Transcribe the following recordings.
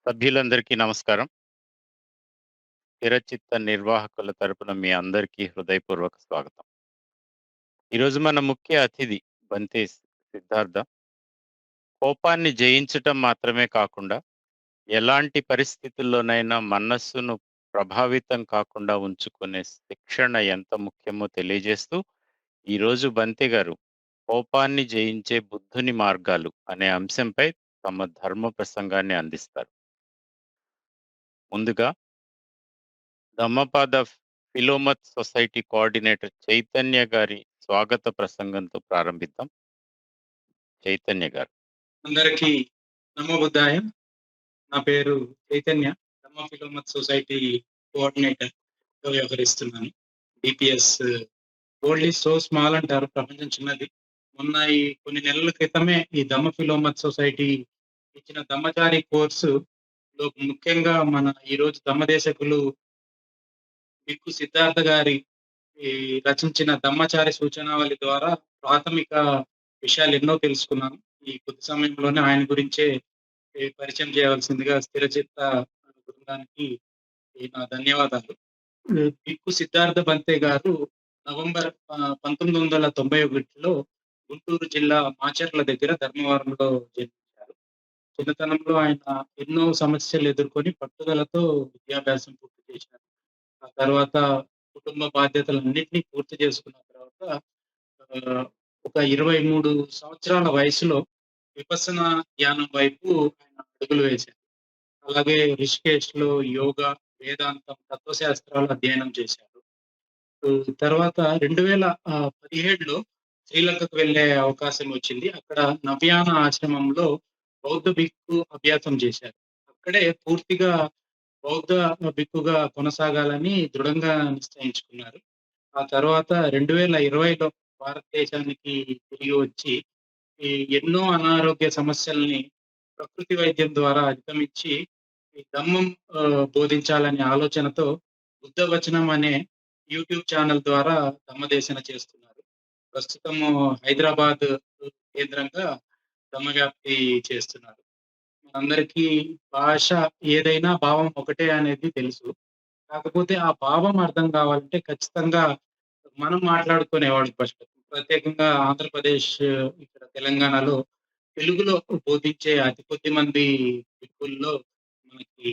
సభ్యులందరికీ నమస్కారం. స్థిరచిత్త నిర్వాహకుల తరపున మీ అందరికీ హృదయపూర్వక స్వాగతం. ఈరోజు మన ముఖ్య అతిథి బంతి సిద్ధార్థ. కోపాన్ని జయించటం మాత్రమే కాకుండా, ఎలాంటి పరిస్థితుల్లోనైనా మనస్సును ప్రభావితం కాకుండా ఉంచుకునే శిక్షణ ఎంత ముఖ్యమో తెలియజేస్తూ, ఈరోజు బంతి గారు కోపాన్ని జయించే బుద్ధుని మార్గాలు అనే అంశంపై తమ ధర్మ ప్రసంగాన్ని అందిస్తారు. ముందుగా ధమ్మపాద ఫిలోమత్ సొసైటీ కోఆర్డినేటర్ చైతన్య గారి స్వాగత ప్రసంగంతో ప్రారంభిద్దాం. చైతన్య గారు. అందరికీ నమో బుద్ధాయ. నా పేరు Chaitanya. Dhamma philomath society coordinator గా వ్యవహరిస్తున్నాను. DPS world is so small అంటారు, ప్రపంచం చిన్నది. మొన్న ఈ కొన్ని నెలల క్రితమే ఈ ధమ్మ ఫిలోమత్ సొసైటీ ఇచ్చిన ధమ్మచారి కోర్సు లో ముఖ్యంగా మన ఈ రోజు ధమ్మదేశకులు బిక్కు సిద్ధార్థ గారి ఈ రచించిన ధమ్మచారి సూచనావళి ద్వారా ప్రాథమిక విషయాలు ఎన్నో తెలుసుకున్నాను. ఈ కొద్ది సమయంలోనే ఆయన గురించే పరిచయం చేయవలసిందిగా స్థిరచిత్త బృందానికి నా ధన్యవాదాలు. బిక్కు సిద్ధార్థ బంతే గారు నవంబర్ 1991లో గుంటూరు జిల్లా మాచర్ల దగ్గర ధర్మవరంలో జన్మించారు. చిన్నతనంలో ఆయన ఎన్నో సమస్యలు ఎదుర్కొని పట్టుదలతో విద్యాభ్యాసం పూర్తి చేశారు. ఆ తర్వాత కుటుంబ బాధ్యతలన్నిటినీ పూర్తి చేసుకున్న తర్వాత ఆహ్, ఒక 23 సంవత్సరాల వయసులో విపස්සనా ధ్యానం వైపు ఆయన అడుగులు వేశారు. అలాగే రిషికేష్‌లో యోగా, వేదాంతం, తత్వశాస్త్రాలు అధ్యయనం చేశారు. తర్వాత 2017లో శ్రీలంకకు వెళ్ళే అవకాశం వచ్చింది. అక్కడ నవ్యాన ఆశ్రమంలో బౌద్ధ భిక్షు అభ్యాసం చేశారు. అక్కడే పూర్తిగా బౌద్ధ భిక్షుగా కొనసాగాలని దృఢంగా నిశ్చయించుకున్నారు. ఆ తర్వాత 2020లో భారతదేశానికి తిరిగి వచ్చి ఈ ఎన్నో అనారోగ్య సమస్యల్ని ప్రకృతి వైద్యం ద్వారా అధిగమించి ఈ ధమ్మం బోధించాలనే ఆలోచనతో బుద్ధ వచనం అనే యూట్యూబ్ ఛానల్ ద్వారా ధమ్మదేశన చేస్తున్నారు. ప్రస్తుతము హైదరాబాద్ కేంద్రంగా ధమ్మ వ్యాప్తి చేస్తున్నారు. మనందరికీ భాష ఏదైనా భావం ఒకటే అనేది తెలుసు. కాకపోతే ఆ భావం అర్థం కావాలంటే ఖచ్చితంగా మనం మాట్లాడుకునేవాడు ఫస్ట్. ప్రత్యేకంగా ఆంధ్రప్రదేశ్, ఇక్కడ తెలంగాణలో తెలుగులో బోధించే అతి కొద్ది మంది వ్యక్తుల్లో మనకి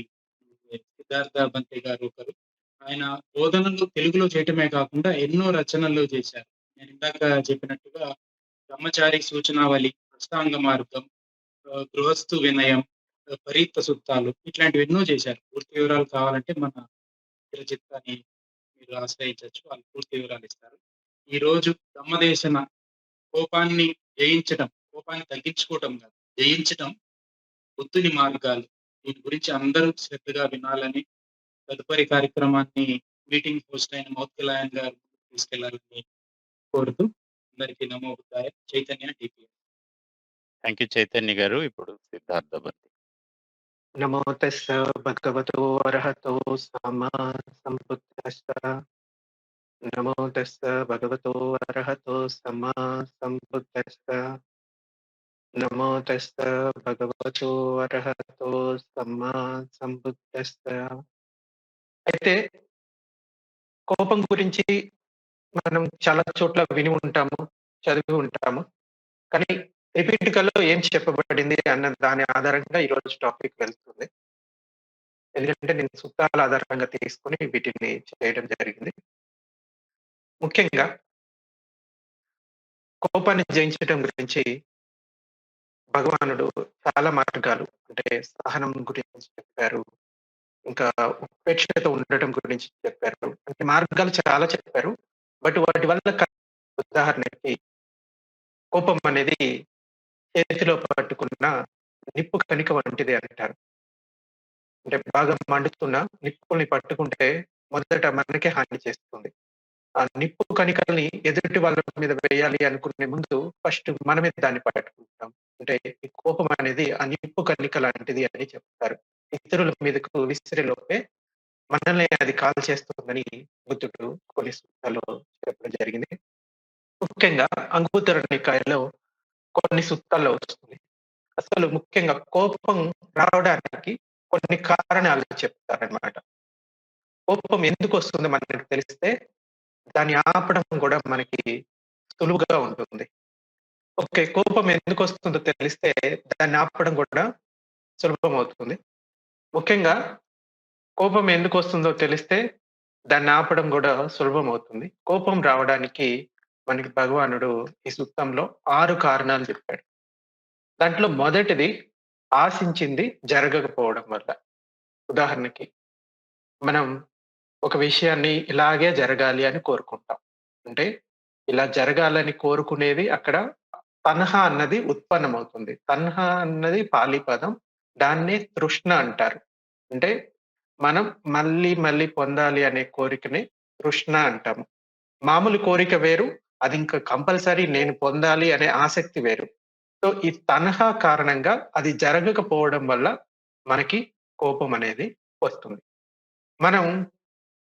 సిద్ధార్థ బంతి గారు ఒకరు. ఆయన బోధనలు తెలుగులో చేయటమే కాకుండా ఎన్నో రచనలు చేశారు. నేను ఇందాక చెప్పినట్టుగా బ్రహ్మచారి సూచనావళి, అష్టాంగ మార్గం, గృహస్థు వినయం, పరీత సూక్తాలు ఇట్లాంటివి ఎన్నో చేశారు. పూర్తి వివరాలు కావాలంటే మన చిత్తాన్ని మీరు ఆశ్రయించొచ్చు. వాళ్ళు పూర్తి వివరాలు ఇస్తారు. ఈరోజు ధమ్మదేశన కోపాన్ని జయించటం, కోపాన్ని తగ్గించుకోవటం కాదు, జయించటం బుద్ధుని మార్గాలు. దీని గురించి అందరూ శ్రద్ధగా వినాలని, తదుపరి కార్యక్రమాన్ని మీటింగ్ హోస్ట్ అయిన మౌద్గలాయన్ గారు తీసుకెళ్లాలని కోరుతూ అందరికీ నమో బుద్ధాయ. Chaitanya DPS. Thank you Chaitanya గారు. ఇప్పుడు సిద్ధార్థ బంతి. నమో తస్స భగవతో అర్హతో సమ్మా సంబుద్దస్స. నమో తస్స భగవతో అర్హతో సమ్మా సంబుద్దస్స. నమో తస్స భగవతో అర్హతో సమ్మా సంబుద్దస్స. అయితే కోపం గురించి మనం చాలా చోట్ల విని ఉంటాము, చదివి ఉంటాము. కానీ త్రిపీఠికలో ఏం చెప్పబడింది అన్న దాని ఆధారంగా ఈరోజు టాపిక్ వెళ్తుంది. ఎందుకంటే నేను సూత్రాల ఆధారంగా తీసుకొని వీటిని చేయడం జరిగింది. ముఖ్యంగా కోపాన్ని జయించడం గురించి భగవానుడు చాలా మార్గాలు, అంటే సహనం గురించి చెప్పారు, ఇంకా ఉపేక్షతో ఉండటం గురించి చెప్పారు. అంటే మార్గాలు చాలా చెప్పారు. బట్ వాటి వల్ల ఉదాహరణకి కోపం అనేది చేతిలో పట్టుకున్న నిప్పు కణిక వంటిది అంటారు. అంటే బాగా మండుతున్న నిప్పుల్ని పట్టుకుంటే మొదట మనకే హాని చేస్తుంది. ఆ నిప్పు కణికల్ని ఎదుటి వాళ్ళ మీద వేయాలి అనుకునే ముందు ఫస్ట్ మనమే దాన్ని పట్టుకుంటాం. అంటే ఈ కోపం అనేది ఆ నిప్పు కణిక లాంటిది అని చెప్తారు. ఇతరుల మీదకు విసిరేలోపే మనల్ని అది కాల్ చేస్తుందని బుద్ధుడు కొన్ని సూత్రాల్లో చెప్పడం జరిగింది. ముఖ్యంగా అంగుత్తర నికాయలో కొన్ని సూత్రాల్లో వస్తుంది. అసలు ముఖ్యంగా కోపం రావడానికి కొన్ని కారణాలు చెప్తారనమాట. కోపం ఎందుకొస్తుందో మనకు తెలిస్తే దాన్ని ఆపడం గూడా మనకి సులువుగా ఉంటుంది. ఓకే. కోపం ఎందుకొస్తుందో తెలిస్తే దాన్ని ఆపడం గూడా సులభమవుతుంది. ముఖ్యంగా కోపం ఎందుకొస్తుందో తెలిస్తే దాన్ని ఆపడం గూడా సులభమవుతుంది. కోపం రావడానికి మనకి భగవానుడు ఈ సూక్తంలో 6 కారణాలు చెప్పాడు. దాంట్లో మొదటిది ఆశించింది జరగకపోవడం వల్ల. ఉదాహరణకి మనం ఒక విషయాన్ని ఇలాగే జరగాలి అని కోరుకుంటాం. అంటే ఇలా జరగాలని కోరుకునేది అక్కడ తన్హా అన్నది ఉత్పన్నమవుతుంది. తన్హా అన్నది పాలీ పదం. దాన్నే తృష్ణ అంటారు. అంటే మనం మళ్ళీ మళ్ళీ పొందాలి అనే కోరికని తృష్ణ అంటాము. మామూలు కోరిక వేరు. అది ఇంకా కంపల్సరీ నేను పొందాలి అనే ఆసక్తి వేరు. సో, ఈ తనహా కారణంగా అది జరగకపోవడం వల్ల మనకి కోపం అనేది వస్తుంది. మనం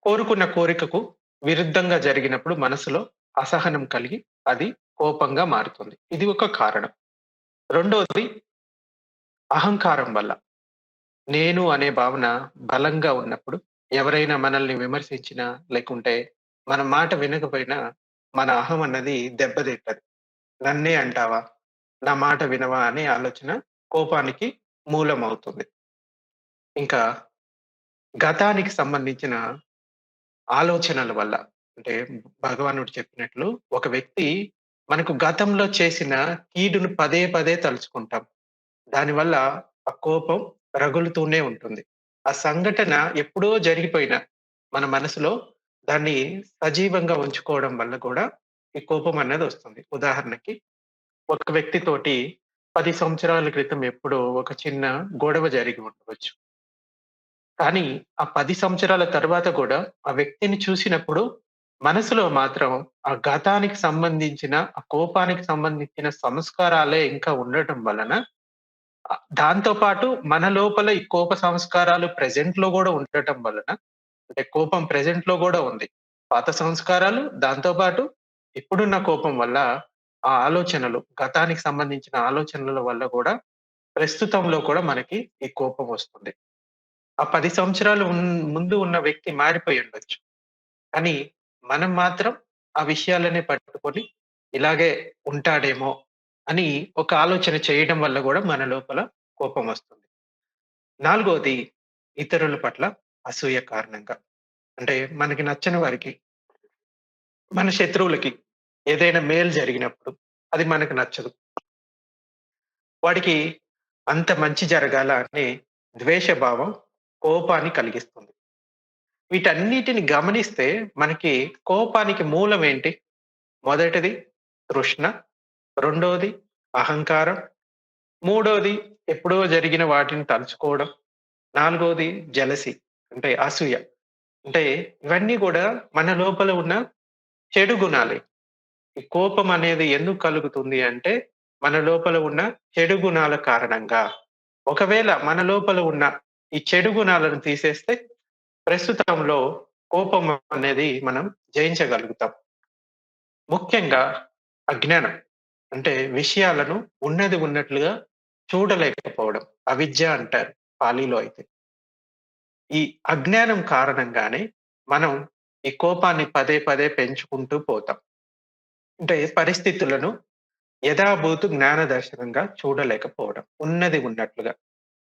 కోరుకున్న కోరికకు విరుద్ధంగా జరిగినప్పుడు మనసులో అసహనం కలిగి అది కోపంగా మారుతుంది. ఇది ఒక కారణం. రెండోది అహంకారం వల్ల. నేను అనే భావన బలంగా ఉన్నప్పుడు ఎవరైనా మనల్ని విమర్శించినా, లేకుంటే మన మాట వినకపోయినా మన అహం అన్నది దెబ్బతింటది. నన్నే అంటావా? నా మాట వినవా? అనే ఆలోచన కోపానికి మూలమవుతుంది. ఇంకా గతానికి సంబంధించిన ఆలోచనల వల్ల అంటే భగవానుడు చెప్పినట్లు ఒక వ్యక్తి మనకు గతంలో చేసిన కీడును పదే పదే తలుచుకుంటాం. దానివల్ల ఆ కోపం రగులుతూనే ఉంటుంది. ఆ సంఘటన ఎప్పుడో జరిగిపోయిన మన మనసులో దాన్ని సజీవంగా ఉంచుకోవడం వల్ల కూడా ఈ కోపం అనేది వస్తుంది. ఉదాహరణకి ఒక వ్యక్తితోటి 10 సంవత్సరాల క్రితం ఎప్పుడో ఒక చిన్న గొడవ జరిగి ఉండవచ్చు. కానీ ఆ 10 సంవత్సరాల తర్వాత గూడా ఆ వ్యక్తిని చూసినప్పుడు మనసులో మాత్రం ఆ గతానికి సంబంధించిన, ఆ కోపానికి సంబంధించిన సంస్కారాలే ఇంకా ఉండటం వలన దాంతో పాటు మన లోపల ఈ కోప సంస్కారాలు ప్రెజెంట్‌లో గూడా ఉండటం వలన అంటే కోపం ప్రెజెంట్‌లో గూడా ఉంది. పాత సంస్కారాలు దాంతో పాటు ఇప్పుడున్న కోపం వల్ల ఆ ఆలోచనలు గతానికి సంబంధించిన ఆలోచనల వల్ల గూడా ప్రస్తుతంలో కూడా మనకి ఈ కోపం వస్తుంది. ఆ 10 సంవత్సరాలు ముందు ఉన్న వ్యక్తి మారిపోయి ఉండొచ్చు. కానీ మనం మాత్రం ఆ విషయాలనే పట్టుకొని ఇలాగే ఉంటాడేమో అని ఒక ఆలోచన చేయడం వల్ల గూడా మన లోపల కోపం వస్తుంది. నాలుగోది ఇతరుల పట్ల అసూయ కారణంగా. అంటే మనకి నచ్చని వారికి, మన శత్రువులకి ఏదైనా మేలు జరిగినప్పుడు అది మనకు నచ్చదు. వాడికి అంత మంచి జరగాల అనే ద్వేష భావం కోపాన్ని కలిగిస్తుంది. వీటన్నిటిని గమనిస్తే మనకి కోపానికి మూలం ఏంటి? మొదటిది తృష్ణ, రెండోది అహంకారం, మూడోది ఎప్పుడో జరిగిన వాటిని తలుచుకోవడం, నాలుగోది జెలసీ అంటే అసూయ. అంటే ఇవన్నీ గూడా మన లోపల ఉన్న చెడు గుణాలే. ఈ కోపం అనేది ఎందుకు కలుగుతుంది అంటే, మన లోపల ఉన్న చెడు గుణాల కారణంగా. ఒకవేళ మన లోపల ఉన్న ఈ చెడు గుణాలను తీసేస్తే, ప్రస్తుతంలో కోపం అనేది మనం జయించగలుగుతాం. ముఖ్యంగా అజ్ఞానం. అంటే విషయాలను ఉన్నది ఉన్నట్లుగా చూడలేకపోవడం. అవిద్య అంటారు పాలీలో అయితే. ఈ అజ్ఞానం కారణంగానే మనం ఈ కోపాన్ని పదే పదే పెంచుకుంటూ పోతాం. అంటే పరిస్థితులను యథాభూతు జ్ఞాన దర్శనంగా చూడలేకపోవడం. ఉన్నది ఉన్నట్లుగా.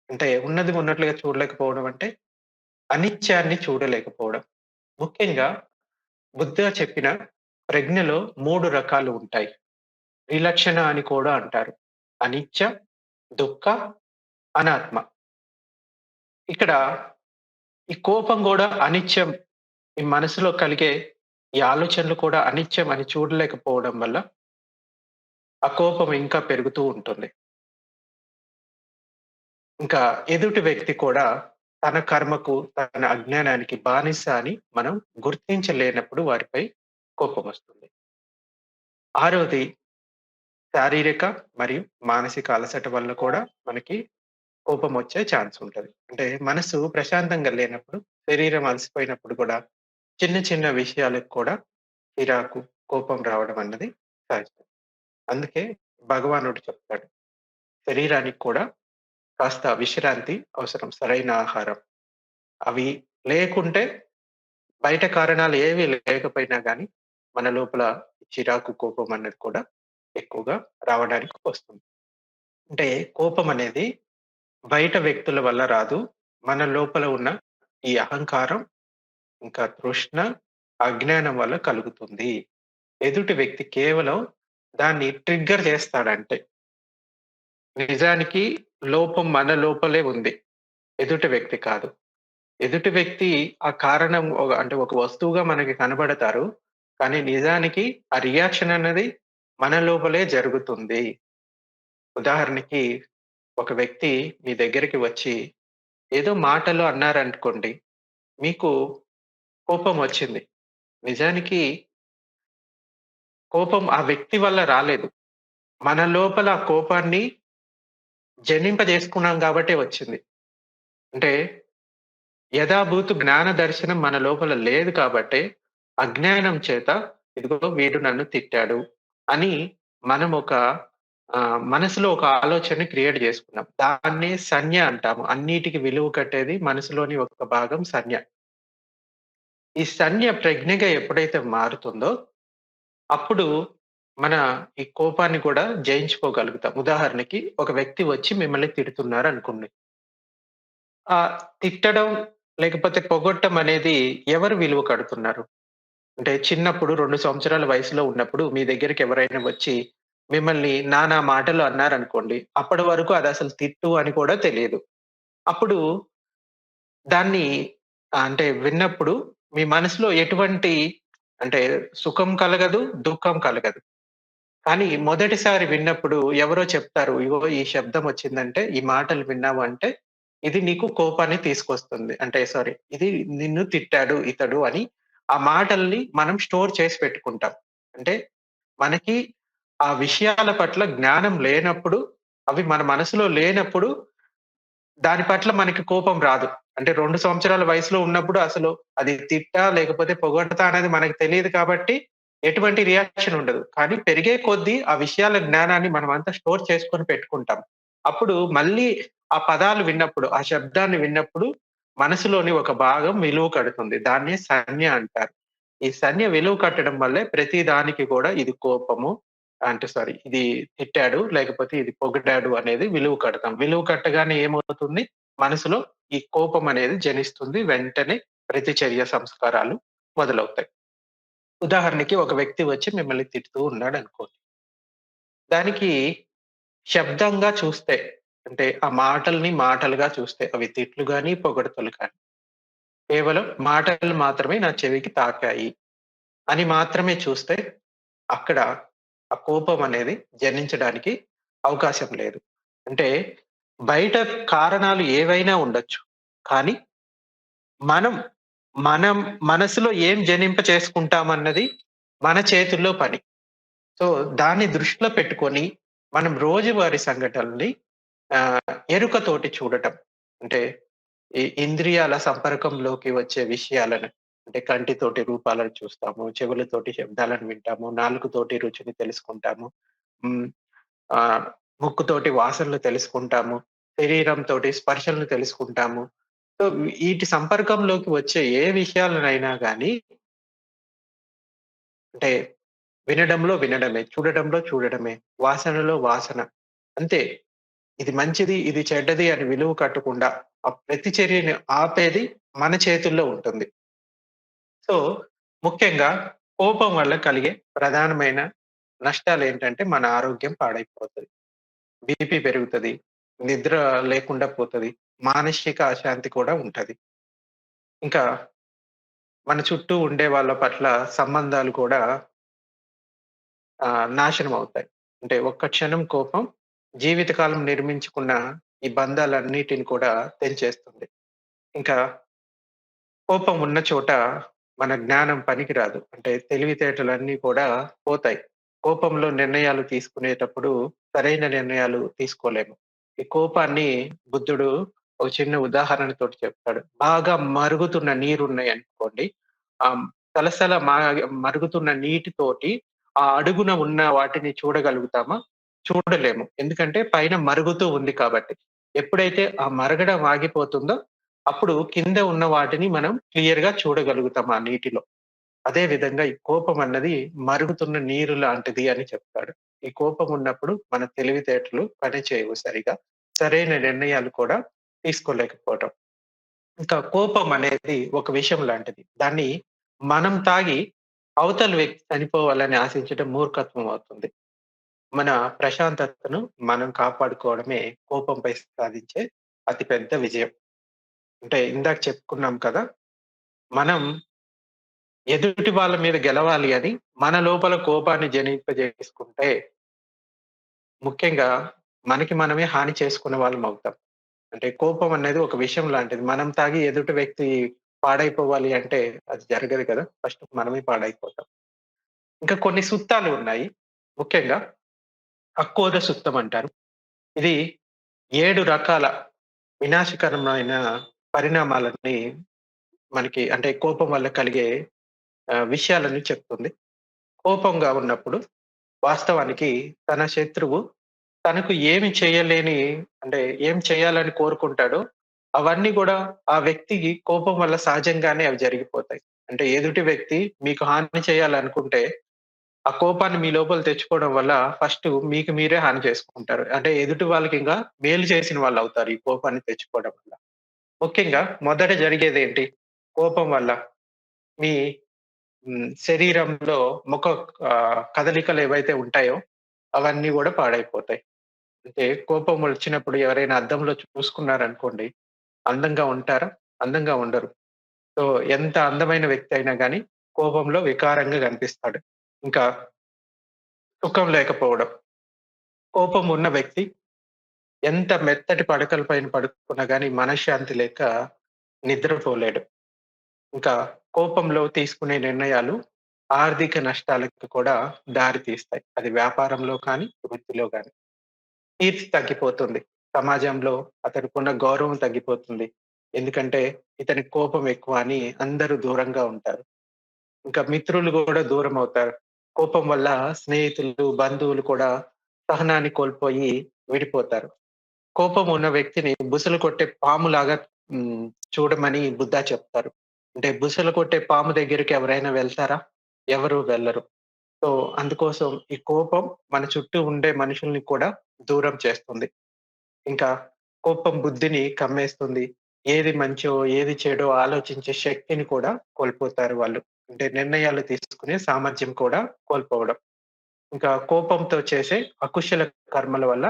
అంటే ఉన్నది ఉన్నట్లుగా చూడలేకపోవడం అంటే అనిత్యాన్ని చూడలేకపోవడం. ముఖ్యంగా బుద్ధ చెప్పిన ప్రజ్ఞలో 3 రకాలు ఉంటాయి. విలక్షణ అని కూడా అంటారు. అనిత్య, దుఃఖ, అనాత్మ. ఇక్కడ ఈ కోపం గూడా అనిత్యం. ఈ మనసులో కలిగే ఈ ఆలోచనలు కూడా అనిత్యం అని చూడలేకపోవడం వల్ల ఆ కోపం ఇంకా పెరుగుతూ ఉంటుంది. ఇంకా ఎదుటి వ్యక్తి కూడా తన కర్మకు, తన అజ్ఞానానికి బానిస అని మనం గుర్తించలేనప్పుడు వారిపై కోపమొస్తుంది. ఆరోది శారీరక మరియు మానసిక అలసట వల్ల కూడా మనకి కోపమొచ్చే ఛాన్స్ ఉంటది. అంటే మనసు ప్రశాంతంగా లేనప్పుడు, శరీరం అలసిపోయినప్పుడు కూడా చిన్న చిన్న విషయాలకు కూడా చిరాకు, కోపం రావడం అన్నది సహజం. అందుకే భగవానుడు చెప్తాడు. శరీరానికి కూడా కాస్త విశ్రాంతి అవసరం. సరైన ఆహారం. అవి లేకుంటే బయట కారణాలు ఏవి లేకపోయినా గానీ, మన లోపల చిరాకు, కోపం అనేది కూడా ఎక్కువగా రావడానికి వస్తుంది. అంటే కోపం అనేది బయట వ్యక్తుల వల్ల రాదు. మన లోపల ఉన్న ఈ అహంకారం, ఇంకా తృష్ణ, అజ్ఞానం వల్ల కలుగుతుంది. ఎదుటి వ్యక్తి కేవలం దాన్ని ట్రిగ్గర్ చేస్తాడంతే. నిజానికి లోపం మన లోపలే ఉంది. ఎదుటి వ్యక్తి కాదు. ఎదుటి వ్యక్తి ఆ కారణం అంటే ఒక వస్తువుగా మనకి కనబడతారు. కానీ నిజానికి ఆ రియాక్షన్ అన్నది మన లోపలే జరుగుతుంది. ఉదాహరణకి ఒక వ్యక్తి మీ దగ్గరికి వచ్చి ఏదో మాటలు అన్నారనుకోండి. మీకు కోపం వచ్చింది. నిజానికి కోపం ఆ వ్యక్తి వల్ల రాలేదు. మన లోపల ఆ కోపాన్ని జనింపజేసుకున్నాం గాబట్టే వచ్చింది. అంటే యథాభూతు జ్ఞాన దర్శనం మన లోపల లేదు కాబట్టే, అజ్ఞానం చేత ఇదిగో వీడు నన్ను తిట్టాడు అని మనం ఒక మనసులో ఒక ఆలోచన క్రియేట్ చేసుకున్నాం. దాన్నే సంజ్ఞ అంటాము. అన్నిటికి విలువ కట్టేది మనసులోని ఒక భాగం సంజ్ఞ. ఈ సంజ్ఞ ప్రజ్ఞగా ఎప్పుడైతే మారుతుందో, అప్పుడు మన ఈ కోపాన్ని కూడా జయించుకోగలుగుతాం. ఉదాహరణకి ఒక వ్యక్తి వచ్చి మిమ్మల్ని తిడుతున్నారనుకోండి. తిట్టడం లేకపోతే పొగొట్టం అనేది ఎవరు విలువ కడుతున్నారు? అంటే చిన్నప్పుడు 2 సంవత్సరాల వయసులో ఉన్నప్పుడు మీ దగ్గరికి ఎవరైనా వచ్చి మిమ్మల్ని నానా మాటలు అన్నారనుకోండి. అప్పటి వరకు అదసలు తిట్టు అని కూడా తెలీదు. అప్పుడు దాన్ని అంటే విన్నప్పుడు మీ మనసులో ఎటువంటి అంటే సుఖం కలగదు, దుఃఖం కలగదు. కానీ మొదటిసారి విన్నప్పుడు ఎవరో చెప్తారు. ఇగో ఈ శబ్దం వచ్చిందంటే, ఈ మాటలు విన్నావు అంటే, ఇది నీకు కోపాన్ని తీసుకొస్తుంది. అంటే సారీ ఇది నిన్ను తిట్టాడు ఇతడు అని ఆ మాటల్ని మనం స్టోర్ చేసి పెట్టుకుంటాం. అంటే మనకి ఆ విషయాల పట్ల జ్ఞానం లేనప్పుడు, అవి మన మనసులో లేనప్పుడు దాని పట్ల మనకి కోపం రాదు. అంటే 2 సంవత్సరాల వయసులో ఉన్నప్పుడు అసలు అది తిట్టా లేకపోతే పొగడ్తా అనేది మనకు తెలీదు కాబట్టి ఎటువంటి రియాక్షన్ ఉండదు. కానీ పెరిగే కొద్దీ ఆ విషయాల జ్ఞానాన్ని మనమంతా స్టోర్ చేసుకొని పెట్టుకుంటాం. అప్పుడు మళ్ళీ ఆ పదాలు విన్నప్పుడు, ఆ శబ్దాన్ని విన్నప్పుడు మనసులోని ఒక భాగం విలువ కడుతుంది. దాన్నే సంజ్ఞ అంటారు. ఈ సంజ్ఞ విలువ కట్టడం వల్లే ప్రతి దానికి కూడా ఇది కోపము అంటే సారీ ఇది తిట్టాడు, లేకపోతే ఇది పొగిడాడు అనేది విలువ కడతాం. విలువ కట్టగానే ఏమవుతుంది? మనసులో ఈ కోపం అనేది జనిస్తుంది. వెంటనే ప్రతిచర్య సంస్కారాలు మొదలవుతాయి. ఉదాహరణకి ఒక వ్యక్తి వచ్చి మిమ్మల్ని తిడుతూ ఉన్నాడనుకోండి. దానికి శబ్దంగా చూస్తే అంటే ఆ మాటల్ని మాటలుగా చూస్తే అవి తిట్లు గాని, పొగడ్తలు కానీ కేవలం మాటలు మాత్రమే నా చెవికి తాకాయి అని మాత్రమే చూస్తే అక్కడ ఆ కోపం అనేది జనించడానికి అవకాశం లేదు. అంటే బయట కారణాలు ఏవైనా ఉండొచ్చు. కానీ మనం, మనం మనసులో ఏం జనింప చేసుకుంటామన్నది మన చేతుల్లో పని. సో, దాన్ని దృష్టిలో పెట్టుకొని మనం రోజువారీ సంఘటనల్ని ఎరుకతోటి చూడటం. అంటే ఈ ఇంద్రియాల సంపర్కంలోకి వచ్చే విషయాలను అంటే కంటితోటి రూపాలను చూస్తాము, చెవులతోటి శబ్దాలను వింటాము, నాలుకతోటి రుచిని తెలుసుకుంటాము. హ్మ్. ఆహ్, ముక్కుతోటి వాసనలు తెలుసుకుంటాము. శరీరంతోటి స్పర్శలను తెలుసుకుంటాము. సో, ఈటి సంపర్కంలోకి వచ్చే ఏ విషయాలనైనా గాని అంటే వినడంలో వినడమే, చూడడంలో చూడడమే, వాసనలో వాసన. అంతే. ఇది మంచిది, ఇది చెడ్డది అని విలువ కట్టకుండా ఆ ప్రతి చర్యని ఆపేది మన చేతుల్లో ఉంటుంది. సో, ముఖ్యంగా కోపం వల్ల కలిగే ప్రధానమైన నష్టాలేంటంటే మన ఆరోగ్యం పాడైపోతది. బీపీ పెరుగుతది. నిద్ర లేకుండా పోతది. మానసిక అశాంతి కూడా ఉంటది. ఇంకా మన చుట్టూ ఉండే వాళ్ళ పట్ల సంబంధాలు కూడా నాశనం అవుతాయి. అంటే ఒక్క క్షణం కోపం జీవితకాలం నిర్మించుకున్న ఈ బంధాలన్నిటిని కూడా తెంచేస్తుంది. ఇంకా కోపం ఉన్న చోట మన జ్ఞానం పనికిరాదు. అంటే తెలివితేటలన్నీ కూడా పోతాయి. కోపంలో నిర్ణయాలు తీసుకునేటప్పుడు సరైన నిర్ణయాలు తీసుకోలేము. ఈ కోపాన్ని బుద్ధుడు ఒక చిన్న ఉదాహరణతోటి చెప్తాడు. బాగా మరుగుతున్న నీరున్నాయనుకోండి. ఆహ్, సలసల మరుగుతున్న నీటితోటి ఆ అడుగున ఉన్న వాటిని చూడగలుగుతామా? చూడలేము. ఎందుకంటే పైన మరుగుతూ ఉంది కాబట్టి. ఎప్పుడైతే ఆ మరగడం ఆగిపోతుందో, అప్పుడు కింద ఉన్న వాటిని మనం క్లియర్‌గా చూడగలుగుతాం ఆ నీటిలో. అదే విధంగా ఈ కోపం అన్నది మరుగుతున్న నీరు లాంటిది అని చెప్తాడు. ఈ కోపం ఉన్నప్పుడు మన తెలివితేటలు పనిచేయవు సరిగా. సరైన నిర్ణయాలు కూడా తీసుకోలేకపోవటం. ఇంకా కోపం అనేది ఒక విషం లాంటిది. దాన్ని మనం తాగి అవతల వ్యక్తి చనిపోవాలని ఆశించడం మూర్ఖత్వం అవుతుంది. మన ప్రశాంతతను మనం కాపాడుకోవడమే కోపంపై సాధించే అతి పెద్ద విజయం. అంటే ఇందాక చెప్పుకున్నాం కదా! మనం ఎదుటి వాళ్ళ మీద గెలవాలి అని మన లోపల కోపాన్ని జనింపజేసుకుంటే, ముఖ్యంగా మనకి మనమే హాని చేసుకునే వాళ్ళమవుతాం. అంటే కోపం అనేది ఒక విషం లాంటిది. మనం తాగి ఎదుటి వ్యక్తి పాడైపోవాలి అంటే అది జరగదు కదా! ఫస్ట్ మనమే పాడైపోతాం. ఇంకా కొన్ని సుత్తాలు ఉన్నాయి. ముఖ్యంగా అక్కోద సుత్తం అంటారు. ఇది 7 రకాల వినాశకరమైన పరిణామాలని మనకి అంటే కోపం వల్ల కలిగే విషయాలను చెప్తుంది. కోపంగా ఉన్నప్పుడు వాస్తవానికి తన శత్రువు తనకు ఏమి చేయలేని అంటే ఏం చేయాలని కోరుకుంటాడో అవన్నీ గూడా ఆ వ్యక్తికి కోపం వల్ల సహజంగానే అవి జరిగిపోతాయి. అంటే ఎదుటి వ్యక్తి మీకు హాని చేయాలనుకుంటే, ఆ కోపాన్ని మీ లోపల తెచ్చుకోవడం వల్ల ఫస్ట్ మీకు మీరే హాని చేసుకుంటారు. అంటే ఎదుటి వాళ్ళకింకా మేలు చేసిన వాళ్ళవుతారు ఈ కోపాన్ని తెచ్చుకోవడం వల్ల. ముఖ్యంగా మొదట జరిగేదేంటి? కోపం వల్ల మీ శరీరంలో ముఖ కదలికలు ఏవైతే ఉంటాయో అవన్నీ గూడా పాడైపోతాయి. అంటే కోపం వచ్చినప్పుడు ఎవరైనా అద్దంలో చూసుకున్నారనుకోండి, అందంగా ఉంటారా? అందంగా ఉండరు. సో, ఎంత అందమైన వ్యక్తి అయినా గాని కోపంలో వికారంగా కనిపిస్తాడు. ఇంకా సుఖం లేకపోవడం. కోపం ఉన్న వ్యక్తి ఎంత మెత్తటి పడకల పైన పడుకున్నా గాని మనశ్శాంతి లేక నిద్రపోలేడు. ఇంకా కోపంలో తీసుకునే నిర్ణయాలు ఆర్థిక నష్టాలకు కూడా దారి తీస్తాయి. అది వ్యాపారంలో కానీ, వృత్తిలో గాని. కీర్తి తగ్గిపోతుంది. సమాజంలో అతనికున్న గౌరవం తగ్గిపోతుంది. ఎందుకంటే ఇతనికి కోపం ఎక్కువ అని అందరూ దూరంగా ఉంటారు. ఇంకా మిత్రులు గూడా దూరమవుతారు. కోపం వల్ల స్నేహితులు, బంధువులు కూడా సహనాన్ని కోల్పోయి విడిపోతారు. కోపం ఉన్న వ్యక్తిని బుసలు కొట్టే పాములాగా హ్మ్, చూడమని బుద్ధ చెప్తారు. అంటే బుసలు కొట్టే పాము దగ్గరికి ఎవరైనా వెళ్తారా? ఎవరు వెళ్లరు. సో, అందుకోసం ఈ కోపం మన చుట్టూ ఉండే మనుషుల్ని కూడా దూరం చేస్తుంది. ఇంకా కోపం బుద్ధిని కమ్మేస్తుంది. ఏది మంచో, ఏది చెడో ఆలోచించే శక్తిని కూడా కోల్పోతారు వాళ్ళు. అంటే నిర్ణయాలు తీసుకునే సామర్థ్యం కూడా కోల్పోవడం. ఇంకా కోపంతో చేసే అకుశల కర్మల వల్ల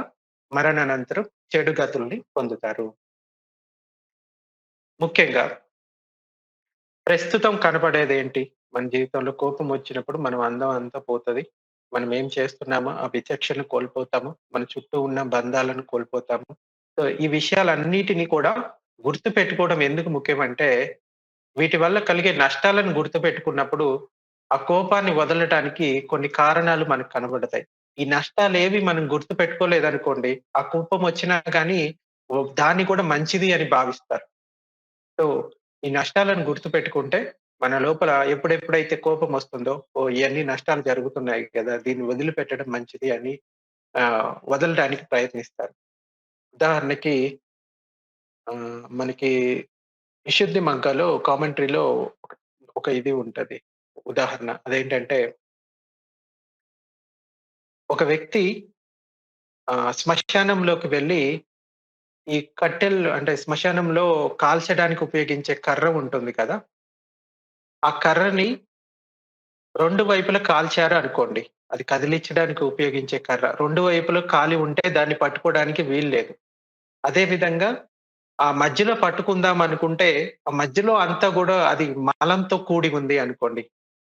మరణానంతరం చెడు గతుల్ని పొందుతారు. ముఖ్యంగా ప్రస్తుతం కనపడేదేంటి? మన జీవితంలో కోపం వచ్చినప్పుడు మనం అందం అంతా పోతది. మనం ఏం చేస్తున్నామో ఆ విచక్షణ కోల్పోతాము. మన చుట్టూ ఉన్న బంధాలను కోల్పోతాము. సో, ఈ విషయాలన్నిటిని కూడా గుర్తుపెట్టుకోవడం ఎందుకు ముఖ్యమంటే, వీటి వల్ల కలిగే నష్టాలను గుర్తుపెట్టుకున్నప్పుడు, ఆ కోపాన్ని వదలటానికి కొన్ని కారణాలు మనకు కనబడతాయి. ఈ నష్టాలేవి మనం గుర్తుపెట్టుకోలేదనుకోండి, ఆ కోపం వచ్చినా గానీ, దాన్ని కూడా మంచిది అని భావిస్తారు. సో, ఈ నష్టాలను గుర్తుపెట్టుకుంటే, మన లోపల ఎప్పుడెప్పుడైతే కోపమొస్తుందో, ఓహ్! ఇయన్నీ నష్టాలు జరుగుతున్నాయి గదా! దీన్ని వదిలిపెట్టడం మంచిది అని వదలడానికి ప్రయత్నిస్తారు. ఉదాహరణకి మనకి 'విశుద్ధి మగ్గలో' కామెంటరీలో ఒక ఒక ఇది ఉంటది. ఉదాహరణ. అదేంటంటే, ఒక వ్యక్తి శ్మశానంలోకి వెళ్లి, ఈ కట్టెలు అంటే శ్మశానంలో కాల్చడానికి ఉపయోగించే కర్ర ఉంటుంది కదా! ఆ కర్రని 2 వైపులా కాల్చారు అనుకోండి. అది కదిలిచ్చడానికి ఉపయోగించే కర్ర. 2 వైపులా కాలి ఉంటే దాన్ని పట్టుకోవడానికి వీల్లేదు. అదే విధంగా ఆ మధ్యలో పట్టుకుందాం అనుకుంటే, ఆ మధ్యలో అంతా గూడా అది మలంతో కూడి ఉంది అనుకోండి.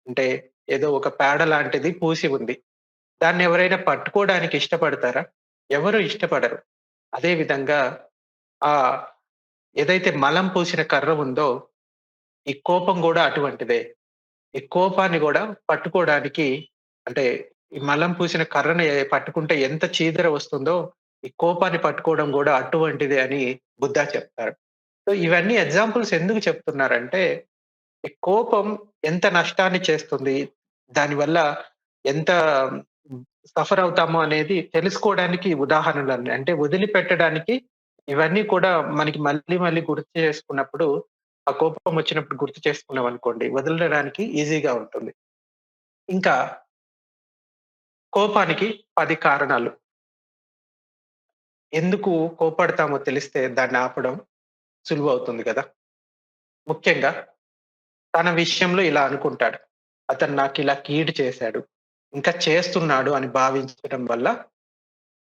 అంటే ఏదో ఒక పేడ లాంటిది పూసి ఉంది. దాన్నెవరైనా పట్టుకోవడానికి ఇష్టపడతారా? ఎవరు ఇష్టపడరు. అదే విధంగా ఆహ్, ఏదైతే మలం పూసిన కర్ర ఉందో, ఈ కోపం గూడా అటువంటిదే. ఈ కోపాన్ని గూడా పట్టుకోడానికి అంటే, ఈ మలం పూసిన కర్రని పట్టుకుంటే ఎంత చీదర వస్తుందో, ఈ కోపాన్ని పట్టుకోవడం గూడా అటువంటిదే అని బుద్ధ చెప్తారు. సో, ఇవన్నీ ఎగ్జాంపుల్స్ ఎందుకు చెప్తున్నారంటే, ఈ కోపం ఎంత నష్టాన్ని చేస్తుంది, దానివల్ల ఎంత సఫర్ అవుతాము అనేది తెలుసుకోవడానికి ఉదాహరణలన్నీ. అంటే వదిలిపెట్టడానికి ఇవన్నీ కూడా మనకి మళ్ళీ మళ్ళీ గుర్తు చేసుకున్నప్పుడు, ఆ కోపం వచ్చినప్పుడు గుర్తు చేసుకున్నామనుకోండి, వదలడానికి ఈజీగా ఉంటుంది. ఇంకా కోపానికి 10 కారణాలు. ఎందుకు కోప్పడతామో తెలిస్తే దాన్ని ఆపడం సులువవుతుంది గదా! ముఖ్యంగా తన విషయంలో ఇలా అనుకుంటాడు. అతను నాకిలా కీడు చేశాడు. ఇంకా చేస్తున్నాడు అని భావించడం వల్ల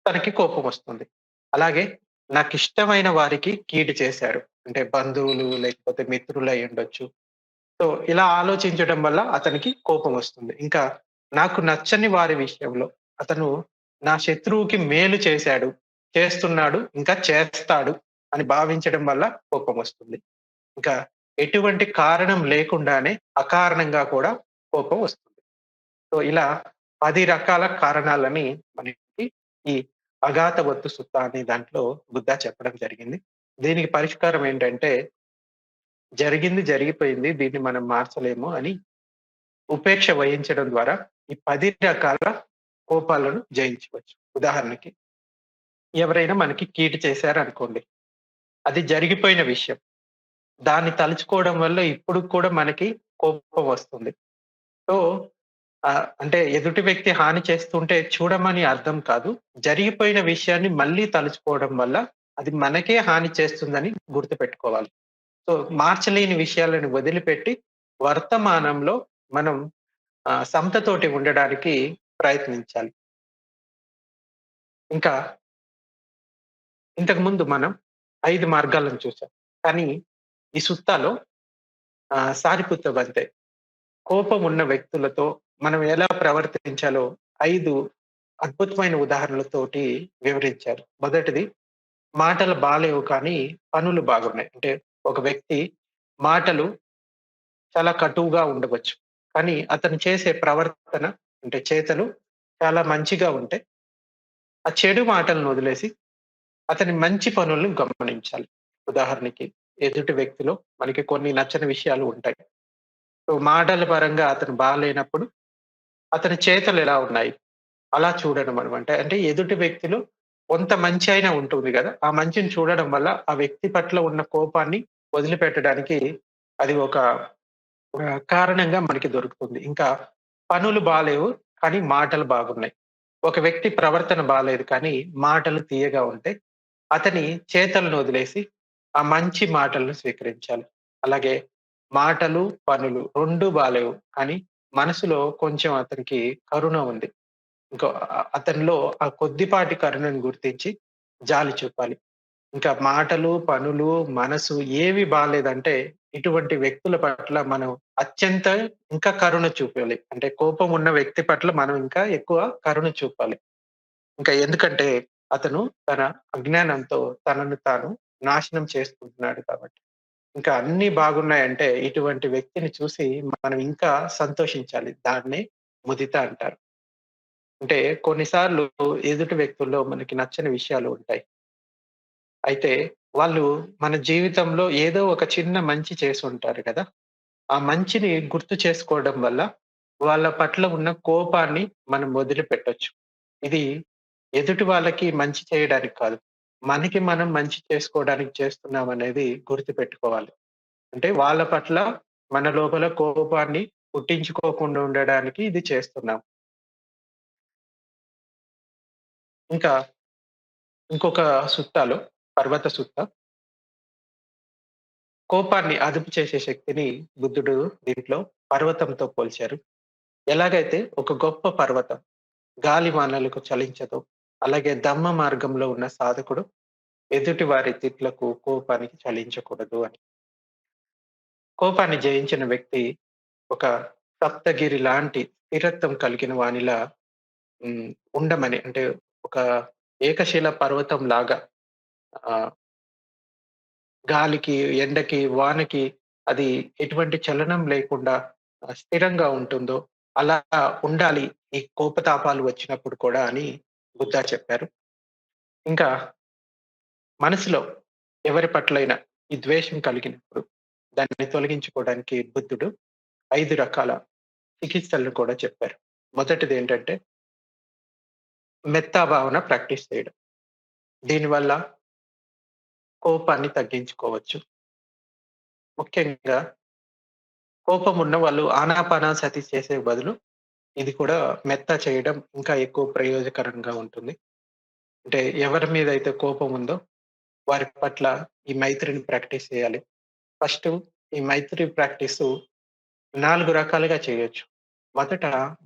తనకి కోపమొస్తుంది. అలాగే నాకిష్టమైన వారికి కీడు చేశాడు. అంటే బంధువులు లేకపోతే మిత్రులయ్యుండొచ్చు. సో, ఇలా ఆలోచించడం వల్ల అతనికి కోపమొస్తుంది. ఇంకా నాకు నచ్చని వారి విషయంలో అతను నా శత్రువుకి మేలు చేశాడు, చేస్తున్నాడు, ఇంకా చేస్తాడు అని భావించడం వల్ల కోపమొస్తుంది. ఇంకా ఎటువంటి కారణం లేకుండానే అకారణంగా కూడా కోపం వస్తుంది. సో, ఇలా 10 రకాల కారణాలని మనకి ఈ అఘాతవత్తు సుత్త అనే దాంట్లో బుద్ధ చెప్పడం జరిగింది. దీనికి పరిష్కారం ఏంటంటే, జరిగింది జరిగిపోయింది. దీన్ని మనం మార్చలేము అని ఉపేక్ష వహించడం ద్వారా ఈ 10 రకాల కోపాలను జయించవచ్చు. ఉదాహరణకి ఎవరైనా మనకి కీడు చేశారనుకోండి. అది జరిగిపోయిన విషయం. దాన్ని తలుచుకోవడం వల్ల ఇప్పుడు కూడా మనకి కోపం వస్తుంది. సో, అంటే ఎదుటి వ్యక్తి హాని చేస్తుంటే చూడమని అర్థం కాదు. జరిగిపోయిన విషయాన్ని మళ్ళీ తలుచుకోవడం వల్ల అది మనకే హాని చేస్తుందని గుర్తుపెట్టుకోవాలి. సో, మార్చలేని విషయాలను వదిలిపెట్టి వర్తమానంలో మనం సమతతోటి ఉండడానికి ప్రయత్నించాలి. ఇంకా ఇంతకుముందు మనం 5 మార్గాలను చూసాం. కానీ ఈ సుత్తాలో సారిపుత్త బంతే కోపం ఉన్న వ్యక్తులతో మనం ఎలా ప్రవర్తించాలో 5 అద్భుతమైన ఉదాహరణలతోటి వివరించారు. మొదటిది మాటలు బాలేవు కానీ పనులు బాగున్నాయి. అంటే ఒక వ్యక్తి మాటలు చాలా కటువుగా ఉండవచ్చు. కానీ అతను చేసే ప్రవర్తన అంటే చేతలు చాలా మంచిగా ఉంటే, ఆ చెడు మాటలను వదిలేసి అతని మంచి పనులను గమనించాలి. ఉదాహరణకి ఎదుటి వ్యక్తిలో మనకి కొన్ని నచ్చని విషయాలు ఉంటాయి. సో, మాటల పరంగా అతను బాలేనప్పుడు అతని చేతలు ఎలా ఉన్నాయి? అలా చూడడం అనమాట. అంటే ఎదుటి వ్యక్తిలో కొంత మంచి అయినా ఉంటుంది గదా! ఆ మంచిని చూడడం వల్ల ఆ వ్యక్తి పట్ల ఉన్న కోపాన్ని వదిలిపెట్టడానికి అది ఒక కారణంగా మనకి దొరుకుతుంది. ఇంకా పనులు బాలేవు, కానీ మాటలు బాగున్నాయి. ఒక వ్యక్తి ప్రవర్తన బాలేదు కానీ మాటలు తీయగా ఉంటే, అతని చేతలను వదిలేసి ఆ మంచి మాటలను స్వీకరించాలి. అలాగే మాటలు, పనులు 2 బాలేవు. కానీ మనసులో కొంచెం అతనికి కరుణ ఉంది. ఇంకో అతనిలో ఆ కొద్దిపాటి కరుణను గుర్తించి జాలి చూపాలి. ఇంకా మాటలు, పనులు, మనసు ఏవి బాలేదంటే ఇటువంటి వ్యక్తుల పట్ల మనం అత్యంత ఇంకా కరుణ చూపాలి. అంటే కోపం ఉన్న వ్యక్తి పట్ల మనం ఇంకా ఎక్కువ కరుణ చూపాలి. ఇంకా ఎందుకంటే అతను తన అజ్ఞానంతో తనను తాను నాశనం చేసుకుంటున్నాడు కాబట్టి. ఇంకా అన్నీ బాగున్నాయంటే ఇటువంటి వ్యక్తిని చూసి మనం ఇంకా సంతోషించాలి. దాన్నే ముదిత అంటారు. అంటే కొన్నిసార్లు ఎదుటి వ్యక్తుల్లో మనకి నచ్చని విషయాలు ఉంటాయి. అయితే వాళ్ళు మన జీవితంలో ఏదో ఒక చిన్న మంచి చేసుంటారు కదా! ఆ మంచిని గుర్తు చేసుకోవడం వల్ల వాళ్ళ పట్ల ఉన్న కోపాన్ని మనం వదిలిపెట్టొచ్చు. ఇది ఎదుటి వాళ్ళకి మంచి చేయడానికి కాదు. మనకి మనం మంచి చేసుకోవడానికి చేస్తున్నామనేది గుర్తుపెట్టుకోవాలి. అంటే వాళ్ళ పట్ల మన లోపల కోపాన్ని పుట్టించుకోకుండా ఉండడానికి ఇది చేస్తున్నాం. ఇంకా ఇంకొక సుత్తాలో పర్వత సుత్త కోపాన్ని అదుపు చేసే శక్తిని బుద్ధుడు దీంట్లో పర్వతంతో పోల్చారు. ఎలాగైతే ఒక గొప్ప పర్వతం గాలివానలకు చలించదో, అలాగే ధమ్మ మార్గంలో ఉన్న సాధకుడు ఎదుటి వారి తిట్లకు, కోపానికి చలించకూడదు అని. కోపాన్ని జయించిన వ్యక్తి ఒక సప్తగిరి లాంటి స్థిరత్వం కలిగిన వానిలా హ్మ్, ఉండమని అంటే ఒక ఏకశిల పర్వతం లాగా ఆహ్, గాలికి, ఎండకి, వానకి అది ఎటువంటి చలనం లేకుండా స్థిరంగా ఉంటుందో, అలా ఉండాలి ఈ కోపతాపాలు వచ్చినప్పుడు కూడా అని బుద్ధ చెప్పారు. ఇంకా మనసులో ఎవరి పట్లైనా ఈ ద్వేషం కలిగినప్పుడు దాన్ని తొలగించుకోవడానికి బుద్ధుడు 5 రకాల చికిత్సలను కూడా చెప్పారు. మొదటిదేంటంటే మెత్తా భావన ప్రాక్టీస్ చేయడం. దీనివల్ల కోపాన్ని తగ్గించుకోవచ్చు. ముఖ్యంగా కోపం ఉన్న వాళ్ళు ఆనాపానసతి చేసే బదులు ఇది కూడా మెత్త చేయడం ఇంకా ఎక్కువ ప్రయోజకరంగా ఉంటుంది. అంటే ఎవరి మీదైతే కోపం ఉందో వారి పట్ల ఈ మైత్రిని ప్రాక్టీస్ చేయాలి. ఫస్టు ఈ మైత్రి ప్రాక్టీసు 4 రకాలుగా చేయొచ్చు. మొదట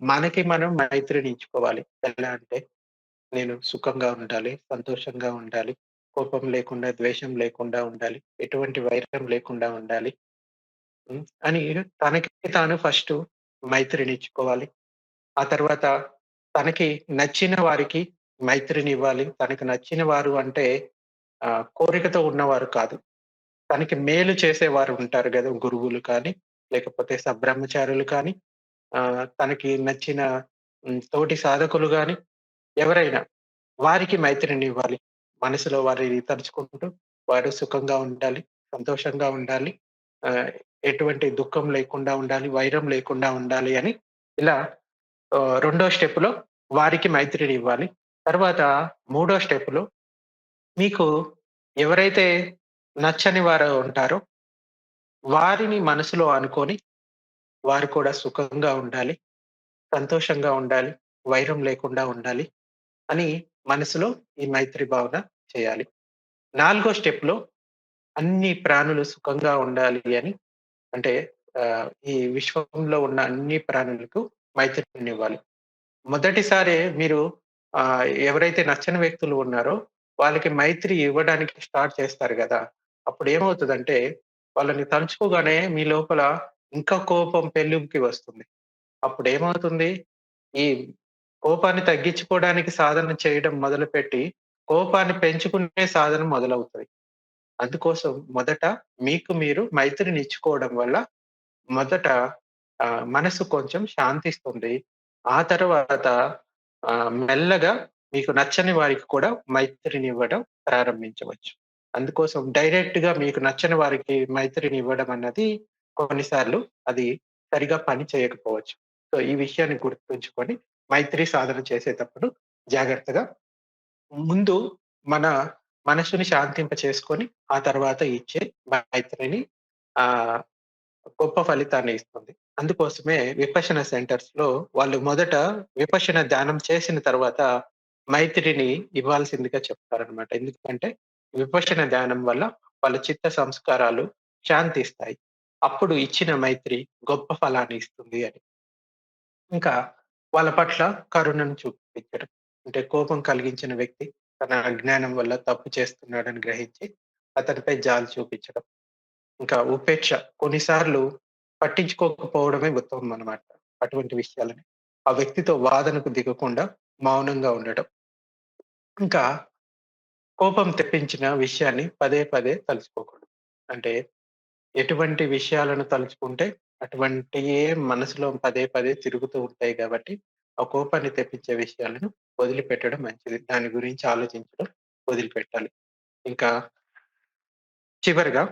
మనకి మనం మైత్రిని ఇచ్చుకోవాలి. ఎలా అంటే నేను సుఖంగా ఉండాలి, సంతోషంగా ఉండాలి, కోపం లేకుండా, ద్వేషం లేకుండా ఉండాలి, ఎటువంటి వైరం లేకుండా ఉండాలి. అని తనకి తాను ఫస్టు మైత్రినిచ్చుకోవాలి. ఆ తర్వాత తనకి నచ్చిన వారికి మైత్రినివ్వాలి. తనకు నచ్చిన వారు అంటే కోరికతో ఉన్నవారు కాదు. తనకి మేలు చేసేవారు ఉంటారు గదా! గురువులు కానీ, లేకపోతే సబ్రహ్మచారులు కానీ, తనకి నచ్చిన తోటి సాధకులు గాని, ఎవరైనా వారికి మైత్రినివ్వాలి. మనసులో వారిని తలుచుకుంటూ, వారు సుఖంగా ఉండాలి, సంతోషంగా ఉండాలి, ఆహ్, ఎటువంటి దుఃఖం లేకుండా ఉండాలి, వైరం లేకుండా ఉండాలి అని ఇలా రెండో స్టెప్‌లో వారికి మైత్రినివ్వాలి. తర్వాత మూడో స్టెప్‌లో మీకు ఎవరైతే నచ్చని వారు ఉంటారో వారిని మనసులో అనుకోని, వారు కూడా సుఖంగా ఉండాలి, సంతోషంగా ఉండాలి, వైరం లేకుండా ఉండాలి అని మనసులో ఈ మైత్రి భావన చేయాలి. నాలుగో స్టెప్‌లో అన్ని ప్రాణులు సుఖంగా ఉండాలి అని అంటే ఈ విశ్వంలో ఉన్న అన్ని ప్రాణులకు మైత్రినివ్వాలి. మొదటిసారే మీరు ఎవరైతే నచ్చని వ్యక్తులు ఉన్నారో వాళ్ళకి మైత్రి ఇవ్వడానికి స్టార్ట్ చేస్తారు గదా! అప్పుడేమవుతదంటే వాళ్ళని తలుచుకోగానే మీ లోపల ఇంకా కోపం పెల్లుబికి వస్తుంది. అప్పుడేమవుతుంది? ఈ కోపాన్ని తగ్గించుకోవడానికి సాధన చేయడం మొదలుపెట్టి, కోపాన్ని పెంచుకునే సాధన మొదలవుతది. అందుకోసం మొదట మీకు మీరు మైత్రినిచ్చుకోవడం వల్ల మొదట మనసు కొంచెం శాంతిస్తుంది. ఆ తర్వాత మెల్లగా మీకు నచ్చని వారికి కూడా మైత్రినివ్వడం ప్రారంభించవచ్చు. అందుకోసం డైరెక్ట్‌గా మీకు నచ్చని వారికి మైత్రినివ్వడం అన్నది కొన్నిసార్లు అది సరిగా పని చేయకపోవచ్చు. సో, ఈ విషయాన్ని గుర్తుంచుకొని మైత్రి సాధన చేసేటప్పుడు జాగ్రత్తగా ముందు మన మనసుని శాంతింప చేసుకొని, ఆ తర్వాత ఇచ్చే మైత్రిని ఆహ్, గొప్ప ఫలితాన్ని ఇస్తుంది. అందుకోసమే విపశ్యన సెంటర్స్‌లో వాళ్ళు మొదట విపశ్యన ధ్యానం చేసిన తర్వాత మైత్రిని ఇవ్వాల్సిందిగా చెప్తారనమాట. ఎందుకంటే విపశ్యన ధ్యానం వల్ల వాళ్ళ చిత్త సంస్కారాలు శాంతిస్తాయి. అప్పుడు ఇచ్చిన మైత్రి గొప్ప ఫలాన్ని ఇస్తుంది అని. ఇంకా వాళ్ళ పట్ల కరుణను చూపించడం. అంటే కోపం కలిగించిన వ్యక్తి తన అజ్ఞానం వల్ల తప్పు చేస్తున్నాడని గ్రహించి అతనిపై జాలి చూపించడం. ఇంకా ఉపేక్ష కొన్నిసార్లు పట్టించుకోకపోవడమే ఉత్తమం అన్నమాట. అటువంటి విషయాలని. ఆ వ్యక్తితో వాదనకు దిగకుండా మౌనంగా ఉండటం. ఇంకా కోపం తెప్పించిన విషయాన్ని పదే పదే తలుచుకోకూడదు. అంటే ఎటువంటి విషయాలను తలుచుకుంటే అటువంటియే మనసులో పదే పదే తిరుగుతూ ఉంటాయి గాబట్టి, ఆ కోపాన్ని తెప్పించే విషయాలను వదిలిపెట్టడం మంచిది. దాని గురించి ఆలోచించడం వదిలిపెట్టాలి. ఇంకా చివరగా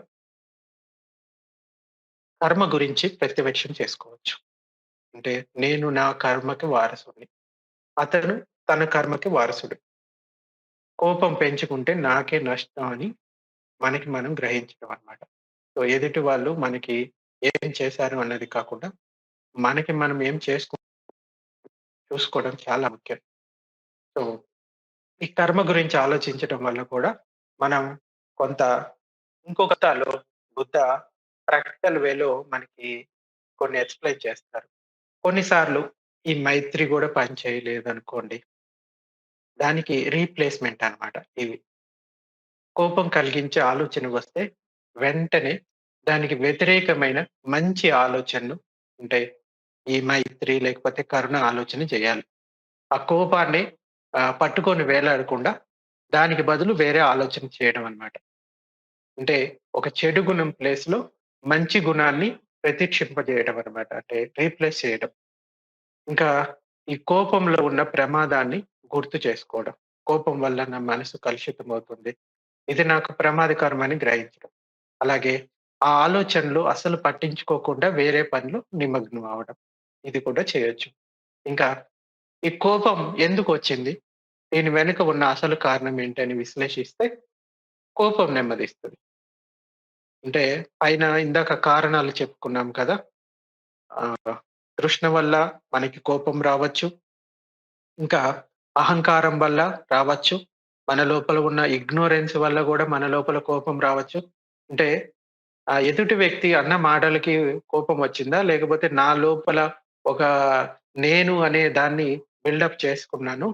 కర్మ గురించి ప్రత్యవేక్షం చేసుకోవచ్చు. అంటే నేను నా కర్మకి వారసుడిని. అతను తన కర్మకి వారసుడు. కోపం పెంచుకుంటే నాకే నష్టం అని మనకి మనం గ్రహించడం అన్నమాట. సో, ఎదుటి వాళ్ళు మనకి ఏం చేశారు అన్నది కాకుండా, మనకి మనం ఏం చూసుకోవడం చాలా ముఖ్యం. సో, ఈ కర్మ గురించి ఆలోచించటం వల్ల కూడా మనం కొంత ఇంకొకటాలో బుద్ధ ప్రాక్టికల్ వేలో మనకి కొన్ని ఎక్స్‌ప్లెయిన్ చేస్తారు. కొన్నిసార్లు ఈ మైత్రి గూడా పని చేయలేదనుకోండి. దానికి రీప్లేస్‌మెంట్ అన్నమాట ఇవి. కోపం కలిగించే ఆలోచన వస్తే వెంటనే దానికి వ్యతిరేకమైన మంచి ఆలోచనలు అంటే ఈ మైత్రి లేకపోతే కరుణ ఆలోచన చేయాలి. ఆ కోపాన్ని పట్టుకొని వేలాడకుండా దానికి బదులు వేరే ఆలోచన చేయడం అన్నమాట. అంటే ఒక చెడు గుణం ప్లేస్‌లో మంచి గుణాన్ని ప్రతిక్షింపజేయడం అన్నమాట. అంటే రీప్లేస్ చేయడం. ఇంకా ఈ కోపంలో ఉన్న ప్రమాదాన్ని గుర్తు చేసుకోవడం. కోపం వల్ల నా మనసు కలుషితమవుతుంది. ఇది నాకు ప్రమాదకరమని గ్రహించడం. అలాగే ఆ ఆలోచనలు అసలు పట్టించుకోకుండా వేరే పనిలో నిమగ్నం అవ్వడం. ఇది కూడా చేయొచ్చు. ఇంకా ఈ కోపం ఎందుకొచ్చింది? దీని వెనుక ఉన్న అసలు కారణం ఏంటని విశ్లేషిస్తే కోపం నెమ్మదిస్తది. అంటే పైన ఇందాక కారణాలు చెప్పుకున్నాం కదా! తృష్ణ వల్ల మనకి కోపం రావచ్చు. ఇంకా అహంకారం వల్ల రావచ్చు. మన లోపల ఉన్న ఇగ్నోరెన్స్ వల్ల గూడా మన లోపల కోపం రావచ్చు. అంటే ఎదుటి వ్యక్తి అన్న మాటలకి కోపం వచ్చిందా? లేకపోతే నా లోపల ఒక నేను అనే దాన్ని బిల్డప్ చేసుకున్నాను.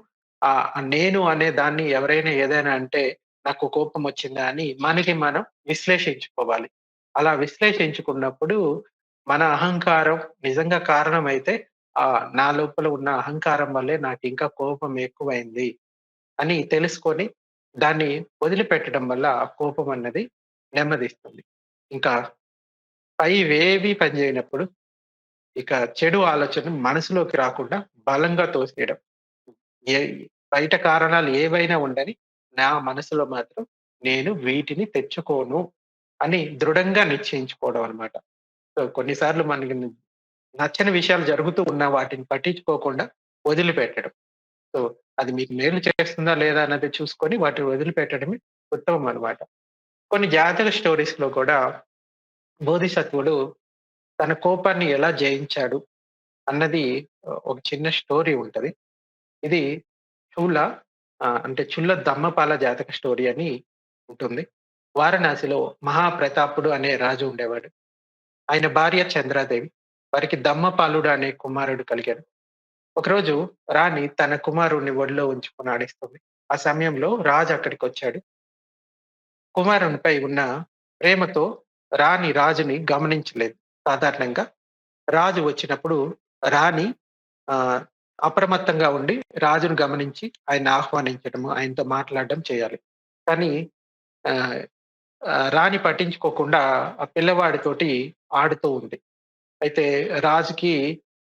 నేను అనే దాన్ని ఎవరైనా ఏదైనా అంటే నాకు కోపం వచ్చిందా అని మనకి మనం విశ్లేషించుకోవాలి. అలా విశ్లేషించుకున్నప్పుడు మన అహంకారం నిజంగా కారణమైతే నా లోపల ఉన్న అహంకారం వల్లే నాకింకా కోపం ఎక్కువైంది అని తెలుసుకొని దాన్ని వదిలిపెట్టడం వల్ల ఆ కోపం అన్నది నెమ్మదిస్తుంది. ఇంకా పైవేవీ పనిచేయనప్పుడు ఇక చెడు ఆలోచన మనసులోకి రాకుండా బలంగా తోసేయడం. ఏ బయట కారణాలు ఏవైనా ఉండని నా మనసులో మాత్రం నేను వీటిని తెచ్చుకోను అని దృఢంగా నిశ్చయించుకోవడం అన్నమాట. సో, కొన్నిసార్లు మనకి నచ్చని విషయాలు జరుగుతూ ఉన్నా వాటిని పట్టించుకోకుండా వదిలిపెట్టడం. సో, అది మీకు మేలు చేస్తుందా లేదా అన్నది చూసుకొని వాటిని వదిలిపెట్టడమే ఉత్తమం అన్నమాట. కొన్ని జాతక స్టోరీస్‌లో కూడా బోధిసత్వుడు తన కోపాన్ని ఎలా జయించాడు అన్నది ఒక చిన్న స్టోరీ ఉంటది. ఇది చూల అంటే చుల్ల దమ్మపాల జాతక స్టోరీ అని ఉంటుంది. వారణాసిలో మహాప్రతాపుడు అనే రాజు ఉండేవాడు. ఆయన భార్య చంద్రాదేవి. వారికి దమ్మపాలుడు అనే కుమారుడు కలిగాడు. ఒకరోజు రాణి తన కుమారుడిని ఒడిలో ఉంచుకొని ఆడిస్తుంది. ఆ సమయంలో రాజు అక్కడికొచ్చాడు. కుమారునిపై ఉన్న ప్రేమతో రాణి రాజుని గమనించలేదు. సాధారణంగా రాజు వచ్చినప్పుడు రాణి ఆహ్, అప్రమత్తంగా ఉండి రాజును గమనించి ఆయన్ని ఆహ్వానించడము, ఆయనతో మాట్లాడడం చేయాలి. కానీ ఆహ్, రాణి పట్టించుకోకుండా ఆ పిల్లవాడితోటి ఆడుతూ ఉంది. అయితే రాజుకి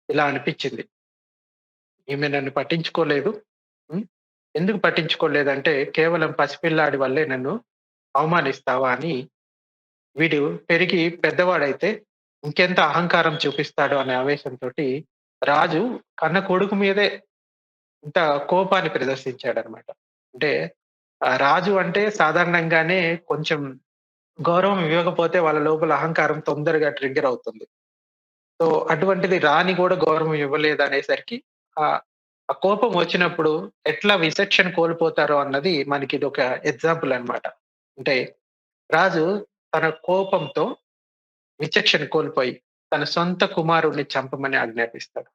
ఇలా అనిపిచ్చింది. ఈమె నన్ను పట్టించుకోలేదు. హ్మ్. ఎందుకు పట్టించుకోలేదంటే కేవలం పసిపిల్లాడి వల్లే నన్ను అవమానిస్తావా అని వీడు పెరిగి పెద్దవాడైతే ఇంకెంత అహంకారం చూపిస్తాడో అనే ఆవేశంతోటి రాజు కన్న కొడుకు మీదే ఇంత కోపాన్ని ప్రదర్శించాడనమాట. అంటే రాజు అంటే సాధారణంగానే కొంచెం గౌరవం ఇవ్వకపోతే వాళ్ళ లోపల అహంకారం తొందరగా ట్రిగ్గర్ అవుతుంది. సో, అటువంటిది రాణి గూడా గౌరవం ఇవ్వలేదనేసరికి ఆహ్, ఆ కోపం వచ్చినప్పుడు ఎట్లా విచక్షణ కోల్పోతారో అన్నది మనకిదొక ఎగ్జాంపుల్ అన్నమాట. అంటే రాజు తన కోపంతో విచక్షణ కోల్పోయి తన సొంత కుమారుడిని చంపమని ఆజ్ఞాపిస్తాడు.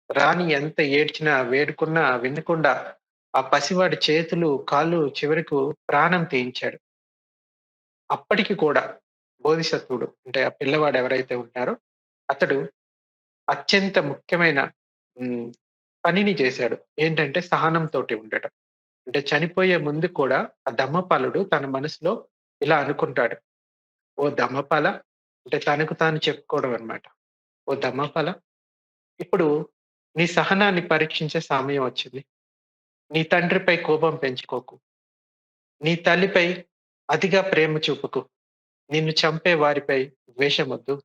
రాణి ఎంత ఏడ్చినా, వేడుకున్నా వినకుండా ఆ పసివాడి చేతులు, కాళ్ళు చివరకు ప్రాణం తీయించాడు. అప్పటికి కూడా బోధిసత్వుడు అంటే ఆ పిల్లవాడు ఎవరైతే ఉంటారో అతడు అత్యంత ముఖ్యమైన హ్మ్. పనిని చేశాడు. ఏంటంటే సహనంతోటి ఉండటం. అంటే చనిపోయే ముందు కూడా ఆ దమ్మపాలుడు తన మనసులో ఇలా అనుకుంటాడు. ఓ దమ్మపాల అంటే తనకు తాను చెప్పుకోవడం అన్నమాట. ఓ దమ్మపాల ఇప్పుడు నీ సహనాన్ని పరీక్షించే సమయం వచ్చింది. నీ తండ్రిపై కోపం పెంచుకోకు. నీ తల్లిపై అతిగా ప్రేమ చూపకు. నిన్ను చంపే వారిపై ద్వేషమొద్దు.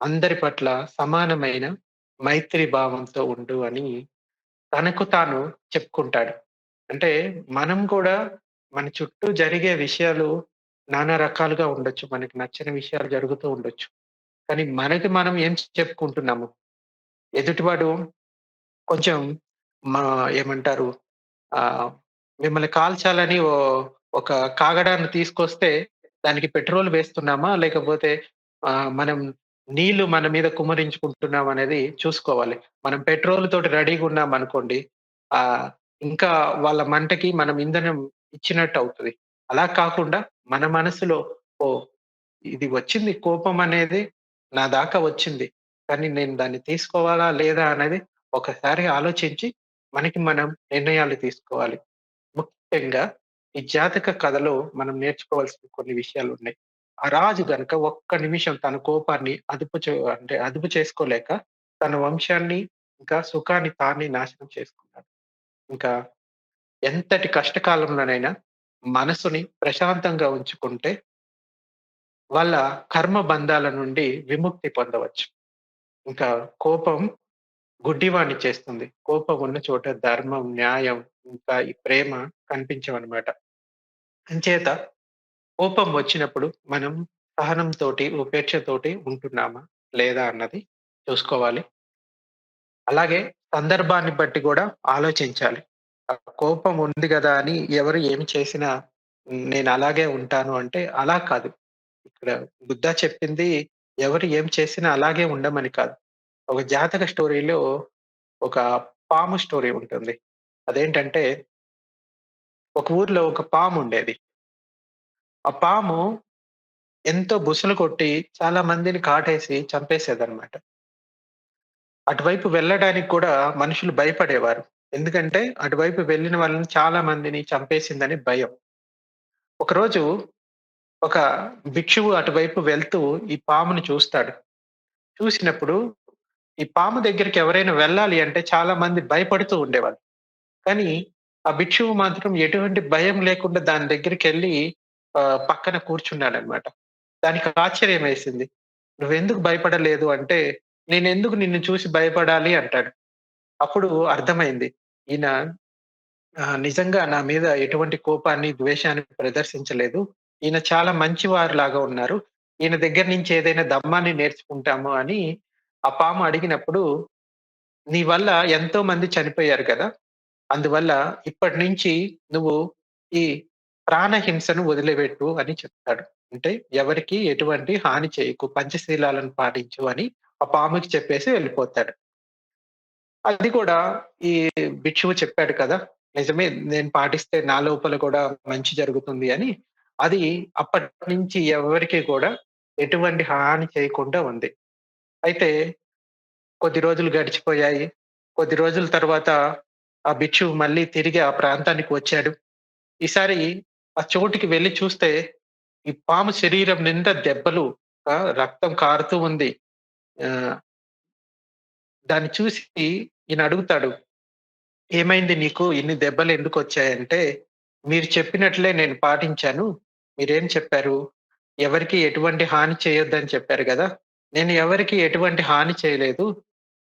అందరి పట్ల సమానమైన మైత్రి భావంతో ఉండు అని తనకు తాను చెప్పుకుంటాడు. అంటే మనం కూడా మన చుట్టూ జరిగే విషయాలు నానా రకాలుగా ఉండొచ్చు. మనకి నచ్చని విషయాలు జరుగుతూ ఉండొచ్చు. కానీ మనకి మనం ఏం చెప్పుకుంటున్నాము? ఎదుటివాడు కొంచెం మా ఏమంటారు ఆహ్, మిమ్మల్ని కాల్చాలని ఒక కాగడాన్ని తీసుకొస్తే దానికి పెట్రోల్ వేస్తున్నామా? లేకపోతే మనం నీళ్లు మన మీద కుమ్మరించుకుంటున్నామా అనేది చూసుకోవాలి. మనం పెట్రోల్ తోటి రెడీగున్నామనుకోండి, ఆహ్, ఇంకా వాళ్ళ మంటకి మనం ఇంధనం ఇచ్చినట్టు అవుతది. అలా కాకుండా మన మనసులో ఓహ్! ఇది వచ్చింది కోపం అనేది నా దాకా వచ్చింది. కానీ నేను దాన్ని తీసుకోవాలా? లేదా? అనేది ఒకసారి ఆలోచించి మనకి మనం నిర్ణయాలు తీసుకోవాలి. ముఖ్యంగా ఈ జాతక కథలో మనం నేర్చుకోవాల్సిన కొన్ని విషయాలున్నాయి. ఆ రాజు గనుక ఒక్క నిమిషం తన కోపాన్ని అదుపు చేసుకోలేక తన వంశాన్ని, ఇంకా సుఖాన్ని తానే నాశనం చేసుకున్నాడు. ఇంకా ఎంతటి కష్టకాలంలోనైనా మనసుని ప్రశాంతంగా ఉంచుకుంటే వాళ్ళ కర్మ బంధాల నుండి విముక్తి పొందవచ్చు. ఇంకా కోపం గుడ్డివాడిని చేస్తుంది. కోపం ఉన్న చోట ధర్మం, న్యాయం ఇంకా ఈ ప్రేమ కనిపించవనమాట. అంచేత కోపం వచ్చినప్పుడు మనం సహనంతోటి, ఉపేక్షతోటి ఉంటున్నామా? లేదా? అన్నది చూసుకోవాలి. అలాగే సందర్భాన్ని బట్టి గూడా ఆలోచించాలి. కోపం ఉంది గదా! అని ఎవరు ఏమి చేసినా నేను అలాగే ఉంటాను అంటే అలా కాదు. ఇక్కడ బుద్ధ చెప్పింది ఎవరు ఏం చేసినా అలాగే ఉండమని కాదు. ఒక జాతక స్టోరీలో ఒక పాము స్టోరీ ఉంటుంది. అదేంటంటే ఒక ఊర్లో ఒక పాముండేది. ఆ పాము ఎంతో బుసలు కొట్టి చాలా మందిని కాటేసి చంపేసేదన్నమాట. అటువైపు వెళ్ళడానికి కూడా మనుషులు భయపడేవారు. ఎందుకంటే అటువైపు వెళ్ళిన వాళ్ళని చాలా మందిని చంపేసిందని భయం. ఒకరోజు ఒక భిక్షువు అటువైపు వెళ్తూ ఈ పాముని చూస్తాడు. చూసినప్పుడు ఈ పాము దగ్గరికి ఎవరైనా వెళ్ళాలి అంటే చాలా మంది భయపడుతూ ఉండేవాళ్ళు. కానీ ఆ భిక్షువు మాత్రం ఎటువంటి భయం లేకుండా దాని దగ్గరికెళ్ళి పక్కన కూర్చున్నాడనమాట. దానికి ఆశ్చర్యమేసింది. "నువ్వెందుకు భయపడలేదు?" అంటే, "నేనెందుకు నిన్ను చూసి భయపడాలి?" అంటాడు. అప్పుడు అర్థమైంది. ఈయన నిజంగా నా మీద ఎటువంటి కోపాన్ని, ద్వేషాన్ని ప్రదర్శించలేదు. ఈయన చాలా మంచివారులాగా ఉన్నారు. ఈయన దగ్గర నుంచి ఏదైనా దమ్మాన్ని నేర్చుకుంటాము అని ఆ పాము అడిగినప్పుడు, "నీ వల్ల ఎంతో మంది చనిపోయారు కదా! అందువల్ల ఇప్పటినుంచి నువ్వు ఈ ప్రాణహింసను వదిలిపెట్టు" అని చెప్తాడు. అంటే ఎవరికీ ఎటువంటి హాని చేయకు, పంచశీలాలను పాటించు అని ఆ పాముకి చెప్పేసి వెళ్ళిపోతాడు. అది కూడా ఈ భిక్షువు చెప్పాడు కదా! నిజమే, నేను పాటిస్తే నా లోపల కూడా మంచి జరుగుతుంది అని. అది అప్పటినుంచి ఎవరికీ కూడా ఎటువంటి హాని చేయకుండా ఉంది. అయితే కొద్ది రోజులు గడిచిపోయాయి. కొద్ది రోజుల తర్వాత ఆ భిక్షువు మళ్ళీ తిరిగి ఆ ప్రాంతానికి వచ్చాడు. ఈసారి ఆ చోటికి వెళ్లి చూస్తే ఈ పాము శరీరం నిండా దెబ్బలు, రక్తం కారుతూ ఉంది. ఆహ్, దాన్ని చూసి ఈయన అడుగుతాడు, "ఏమైంది నీకు? ఇన్ని దెబ్బలెందుకొచ్చాయంటే," "మీరు చెప్పినట్లే నేను పాటించాను. మీరేం చెప్పారు? ఎవరికీ ఎటువంటి హాని చేయొద్దని చెప్పారు గదా! నేను ఎవరికీ ఎటువంటి హాని చేయలేదు.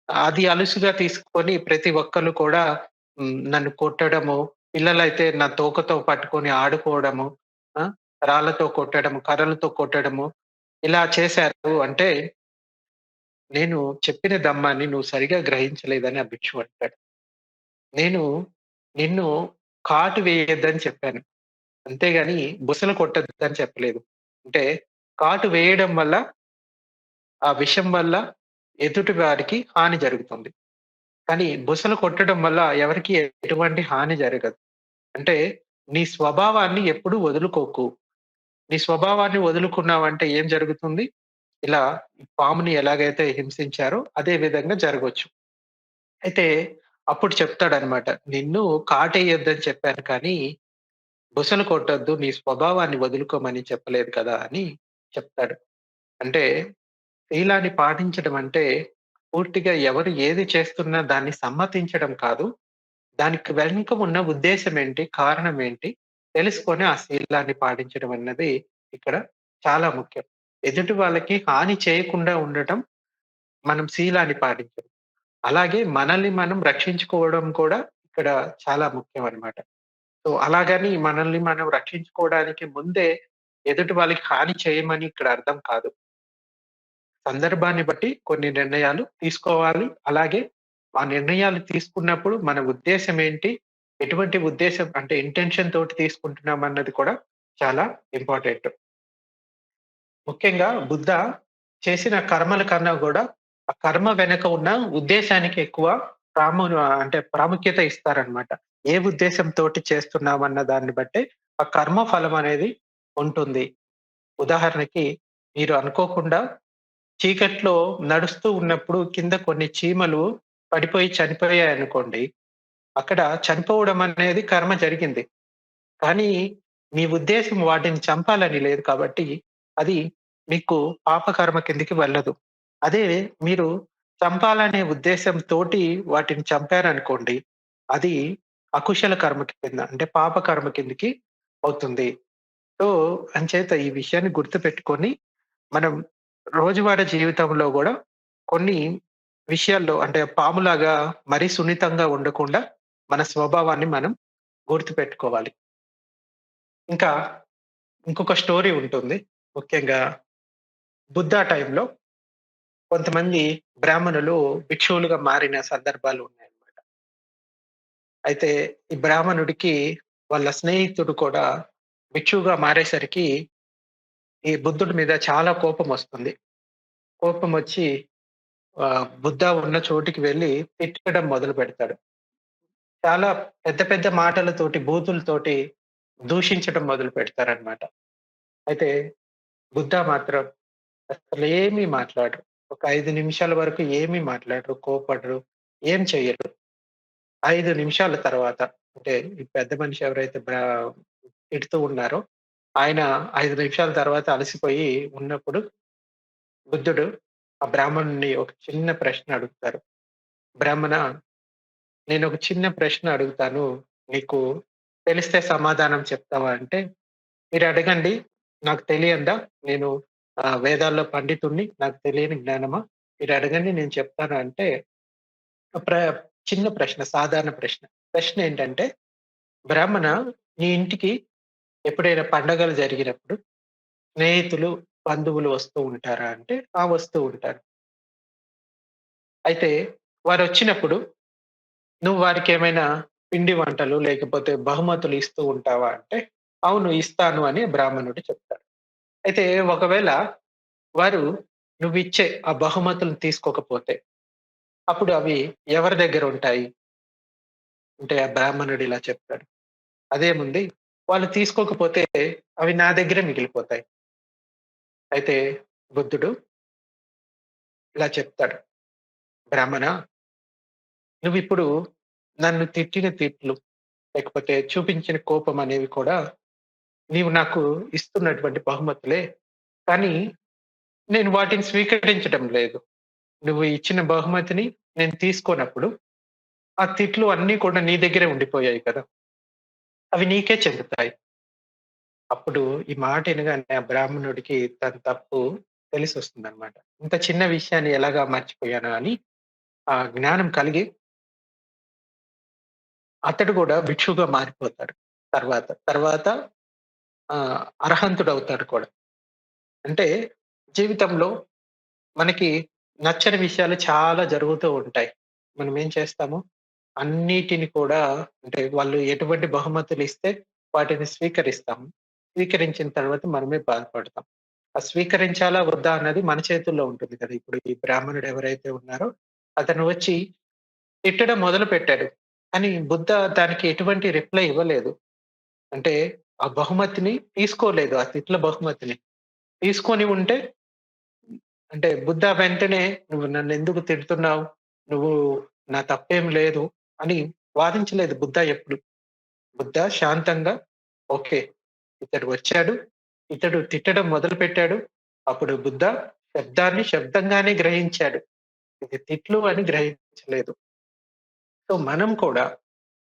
అది అలుసుగా తీసుకొని ప్రతి ఒక్కళ్ళు కూడా నన్ను కొట్టడము, పిల్లలైతే నా తోకతో పట్టుకొని ఆడుకోవడము, ఆ! రాళ్ళతో కొట్టడము, కర్రలతో కొట్టడము ఇలా చేశారు" అంటే, "నేను చెప్పిన దమ్మాన్ని నువ్వు సరిగా గ్రహించలేదని" ఆ భిక్షువు అంటాడు. "నేను నిన్ను కాటు వేయొద్దని చెప్పాను. అంతేగాని బుసలు కొట్టొద్దని చెప్పలేదు. అంటే కాటు వేయడం వల్ల, ఆ విషం వల్ల ఎదుటి వారికి హాని జరుగుతుంది. కానీ బుసలు కొట్టడం వల్ల ఎవరికీ ఎటువంటి హాని జరగదు. అంటే నీ స్వభావాన్ని ఎప్పుడూ వదులుకోకు. నీ స్వభావాన్ని వదులుకున్నావంటే ఏం జరుగుతుంది? ఇలా ఈ పాముని ఎలాగైతే హింసించారో అదే విధంగా జరగొచ్చు." అయితే అప్పుడు చెప్తాడన్నమాట. "నిన్ను కాటేయొద్దని చెప్పాను కానీ, బుసలు కొట్టొద్దు, నీ స్వభావాన్ని వదులుకోమని చెప్పలేదు కదా!" అని చెప్తాడు. అంటే శీలాన్ని పాటించడం అంటే పూర్తిగా ఎవరు ఏది చేస్తున్నా దాన్ని సమ్మతించడం కాదు. దానికి వెనుక ఉన్న ఉద్దేశ్యం ఏంటి? కారణం ఏంటి? తెలుసుకొని ఆ శీలాన్ని పాటించడం అన్నది ఇక్కడ చాలా ముఖ్యం. ఎదుటి వాళ్ళకి హాని చేయకుండా ఉండటం మనం శీలాన్ని పాటించడం. అలాగే మనల్ని మనం రక్షించుకోవడం కూడా ఇక్కడ చాలా ముఖ్యం అన్నమాట. సో, అలాగని మనల్ని మనం రక్షించుకోవడానికి ముందే ఎదుటి వాళ్ళకి హాని చేయమని ఇక్కడ అర్థం కాదు. సందర్భాన్ని బట్టి కొన్ని నిర్ణయాలు తీసుకోవాలి. అలాగే ఆ నిర్ణయాలు తీసుకున్నప్పుడు మన ఉద్దేశ్యం ఏంటి? ఎటువంటి ఉద్దేశ్యం అంటే ఇంటెన్షన్ తోటి తీసుకుంటున్నాం అన్నది కూడా చాలా ఇంపార్టెంట్. ముఖ్యంగా బుద్ధ చేసిన కర్మల కన్నా గూడా, ఆ కర్మ వెనక ఉన్న ఉద్దేశానికి ఎక్కువ అంటే ప్రాముఖ్యత ఇస్తారనమాట. ఏ ఉద్దేశంతోటి చేస్తున్నామన్న దాన్ని బట్టే ఆ కర్మ ఫలం అనేది ఉంటుంది. ఉదాహరణకి మీరు అనుకోకుండా చీకట్లో నడుస్తూ ఉన్నప్పుడు కింద కొన్ని చీమలు పడిపోయి చనిపోయాయనుకోండి. అక్కడ చనిపోవడం అనేది కర్మ జరిగింది. కానీ మీ ఉద్దేశ్యం వాటిని చంపాలని లేదు కాబట్టి అది మీకు పాపకర్మ కిందకి వెళ్ళదు. అదే మీరు చంపాలనే ఉద్దేశంతోటి వాటిని చంపారనుకోండి, అది అకుశల కర్మ కింద అంటే పాపకర్మ కిందకి అవుతుంది. సో, అంచేత ఈ విషయాన్ని గుర్తుపెట్టుకొని మనం రోజువారీ జీవితంలో గూడా కొన్ని విషయాల్లో అంటే పాములాగా మరీ సున్నితంగా ఉండకుండా మన స్వభావాన్ని మనం గుర్తుపెట్టుకోవాలి. ఇంకా ఇంకొక స్టోరీ ఉంటుంది. ముఖ్యంగా బుద్ధా టైంలో కొంతమంది బ్రాహ్మణులు భిక్షువులుగా మారిన సందర్భాలు ఉన్నాయన్నమాట. అయితే ఈ బ్రాహ్మణుడికి వాళ్ళ స్నేహితుడు కూడా భిక్షువుగా మారేసరికి ఈ బుద్ధుడి మీద చాలా కోపమొస్తుంది. కోపమొచ్చి బుద్ధ ఉన్న చోటికి వెళ్లి తిట్టడం మొదలుపెడతాడు. చాలా పెద్ద పెద్ద మాటలతోటి, బూతులతోటి దూషించడం మొదలుపెడతారనమాట. అయితే బుద్ధ మాత్రం అసలేమీ మాట్లాడరు. ఒక 5 నిమిషాల వరకు ఏమీ మాట్లాడరు, కోప్పడరు, ఏం చెయ్యరు. 5 నిమిషాల తర్వాత అంటే ఈ పెద్ద మనిషి ఎవరైతే తిడుతూ ఉన్నారో ఆయన 5 నిమిషాల తర్వాత అలసిపోయి ఉన్నప్పుడు బుద్ధుడు ఆ బ్రాహ్మణుడిని ఒక చిన్న ప్రశ్న అడుగుతారు. బ్రాహ్మణ, నేనొక చిన్న ప్రశ్న అడుగుతాను. నీకు తెలిస్తే సమాధానం చెప్తావా అంటే, మీరడగండి. నాకు తెలియనిదా? నేను వేదాల్లో పండితుడిని. నాకు తెలియని జ్ఞానమా? మీరడగండి నేను చెప్తాను అంటే, ప్ర చిన్న ప్రశ్న, సాధారణ ప్రశ్న. ప్రశ్నేంటంటే, బ్రాహ్మణ, నీ ఇంటికి ఎప్పుడైనా పండగలు జరిగినప్పుడు స్నేహితులు, బంధువులు వస్తూ ఉంటారా అంటే, ఆ! వస్తూ ఉంటారు. అయితే వారొచ్చినప్పుడు నువ్వు వారికేమైనా పిండి వంటలు లేకపోతే బహుమతులు ఇస్తూ ఉంటావా అంటే, అవును ఇస్తాను అని బ్రాహ్మణుడు చెప్తాడు. అయితే ఒకవేళ వారు నువ్విచ్చే ఆ బహుమతులను తీసుకోకపోతే, అప్పుడు అవి ఎవరి దగ్గరుంటాయి? అంటే ఆ బ్రాహ్మణుడు ఇలా చెప్తాడు. అదేముంది వాళ్ళు తీసుకోకపోతే అవి నా దగ్గరే మిగిలిపోతాయి. అయితే బుద్ధుడు ఇలా చెప్తాడు. బ్రాహ్మణ, నువ్విప్పుడు నన్ను తిట్టిన తిట్లు, లేకపోతే చూపించిన కోపం అనేవి కూడా నీవు నాకు ఇస్తున్నటువంటి బహుమతులే. కానీ నేను వాటిని స్వీకరించడం లేదు. నువ్వు ఇచ్చిన బహుమతిని నేను తీసుకోనప్పుడు, ఆ తిట్లు అన్నీ కూడా నీ దగ్గరే ఉండిపోయాయి కదా! అవి నీకే చెందుతాయి. అప్పుడు ఈ మాట ఇనగానే ఆ బ్రాహ్మణుడికి తన తప్పు తెలిసొస్తుందనమాట. ఇంత చిన్న విషయాన్ని ఎలాగా మర్చిపోయానా అని ఆ జ్ఞానం కలిగి అతడు కూడా భిక్షువుగా మారిపోతాడు తర్వాత. తర్వాత అర్హంతుడవుతాడు కూడా. అంటే జీవితంలో మనకి నచ్చని విషయాలు చాలా జరుగుతూ ఉంటాయి. మనం ఏం చేస్తాము, అన్నిటిని కూడా అంటే వాళ్ళు ఎటువంటి బహుమతులిస్తే వాటిని స్వీకరిస్తాము. స్వీకరించిన తర్వాత మనమే బాధపడతాం. స్వీకరించాలా వద్దా అన్నది మన చేతుల్లో ఉంటుంది కదా! ఇప్పుడు ఈ బ్రాహ్మణుడు ఎవరైతే ఉన్నారో అతను వచ్చి తిట్టడం మొదలుపెట్టాడు. కానీ బుద్ధ దానికి ఎటువంటి రిప్లై ఇవ్వలేదు. అంటే ఆ బహుమతిని తీసుకోలేదు. ఆ తిట్ల బహుమతిని. తీసుకొని ఉంటే అంటే బుద్ధ వెంటనే "నువ్వు నన్నెందుకు తిడుతున్నావు? నువ్వు నా తప్పేం లేదు" అని వాదించలేదు బుద్ధ ఎప్పుడు. బుద్ధ శాంతంగా ఓకే. ఇతడు వచ్చాడు. ఇతడు తిట్టడం మొదలుపెట్టాడు. అప్పుడు బుద్ధ శబ్దాన్ని శబ్దంగానే గ్రహించాడు. ఇది తిట్లు అని గ్రహించలేదు. సో, మనం కూడా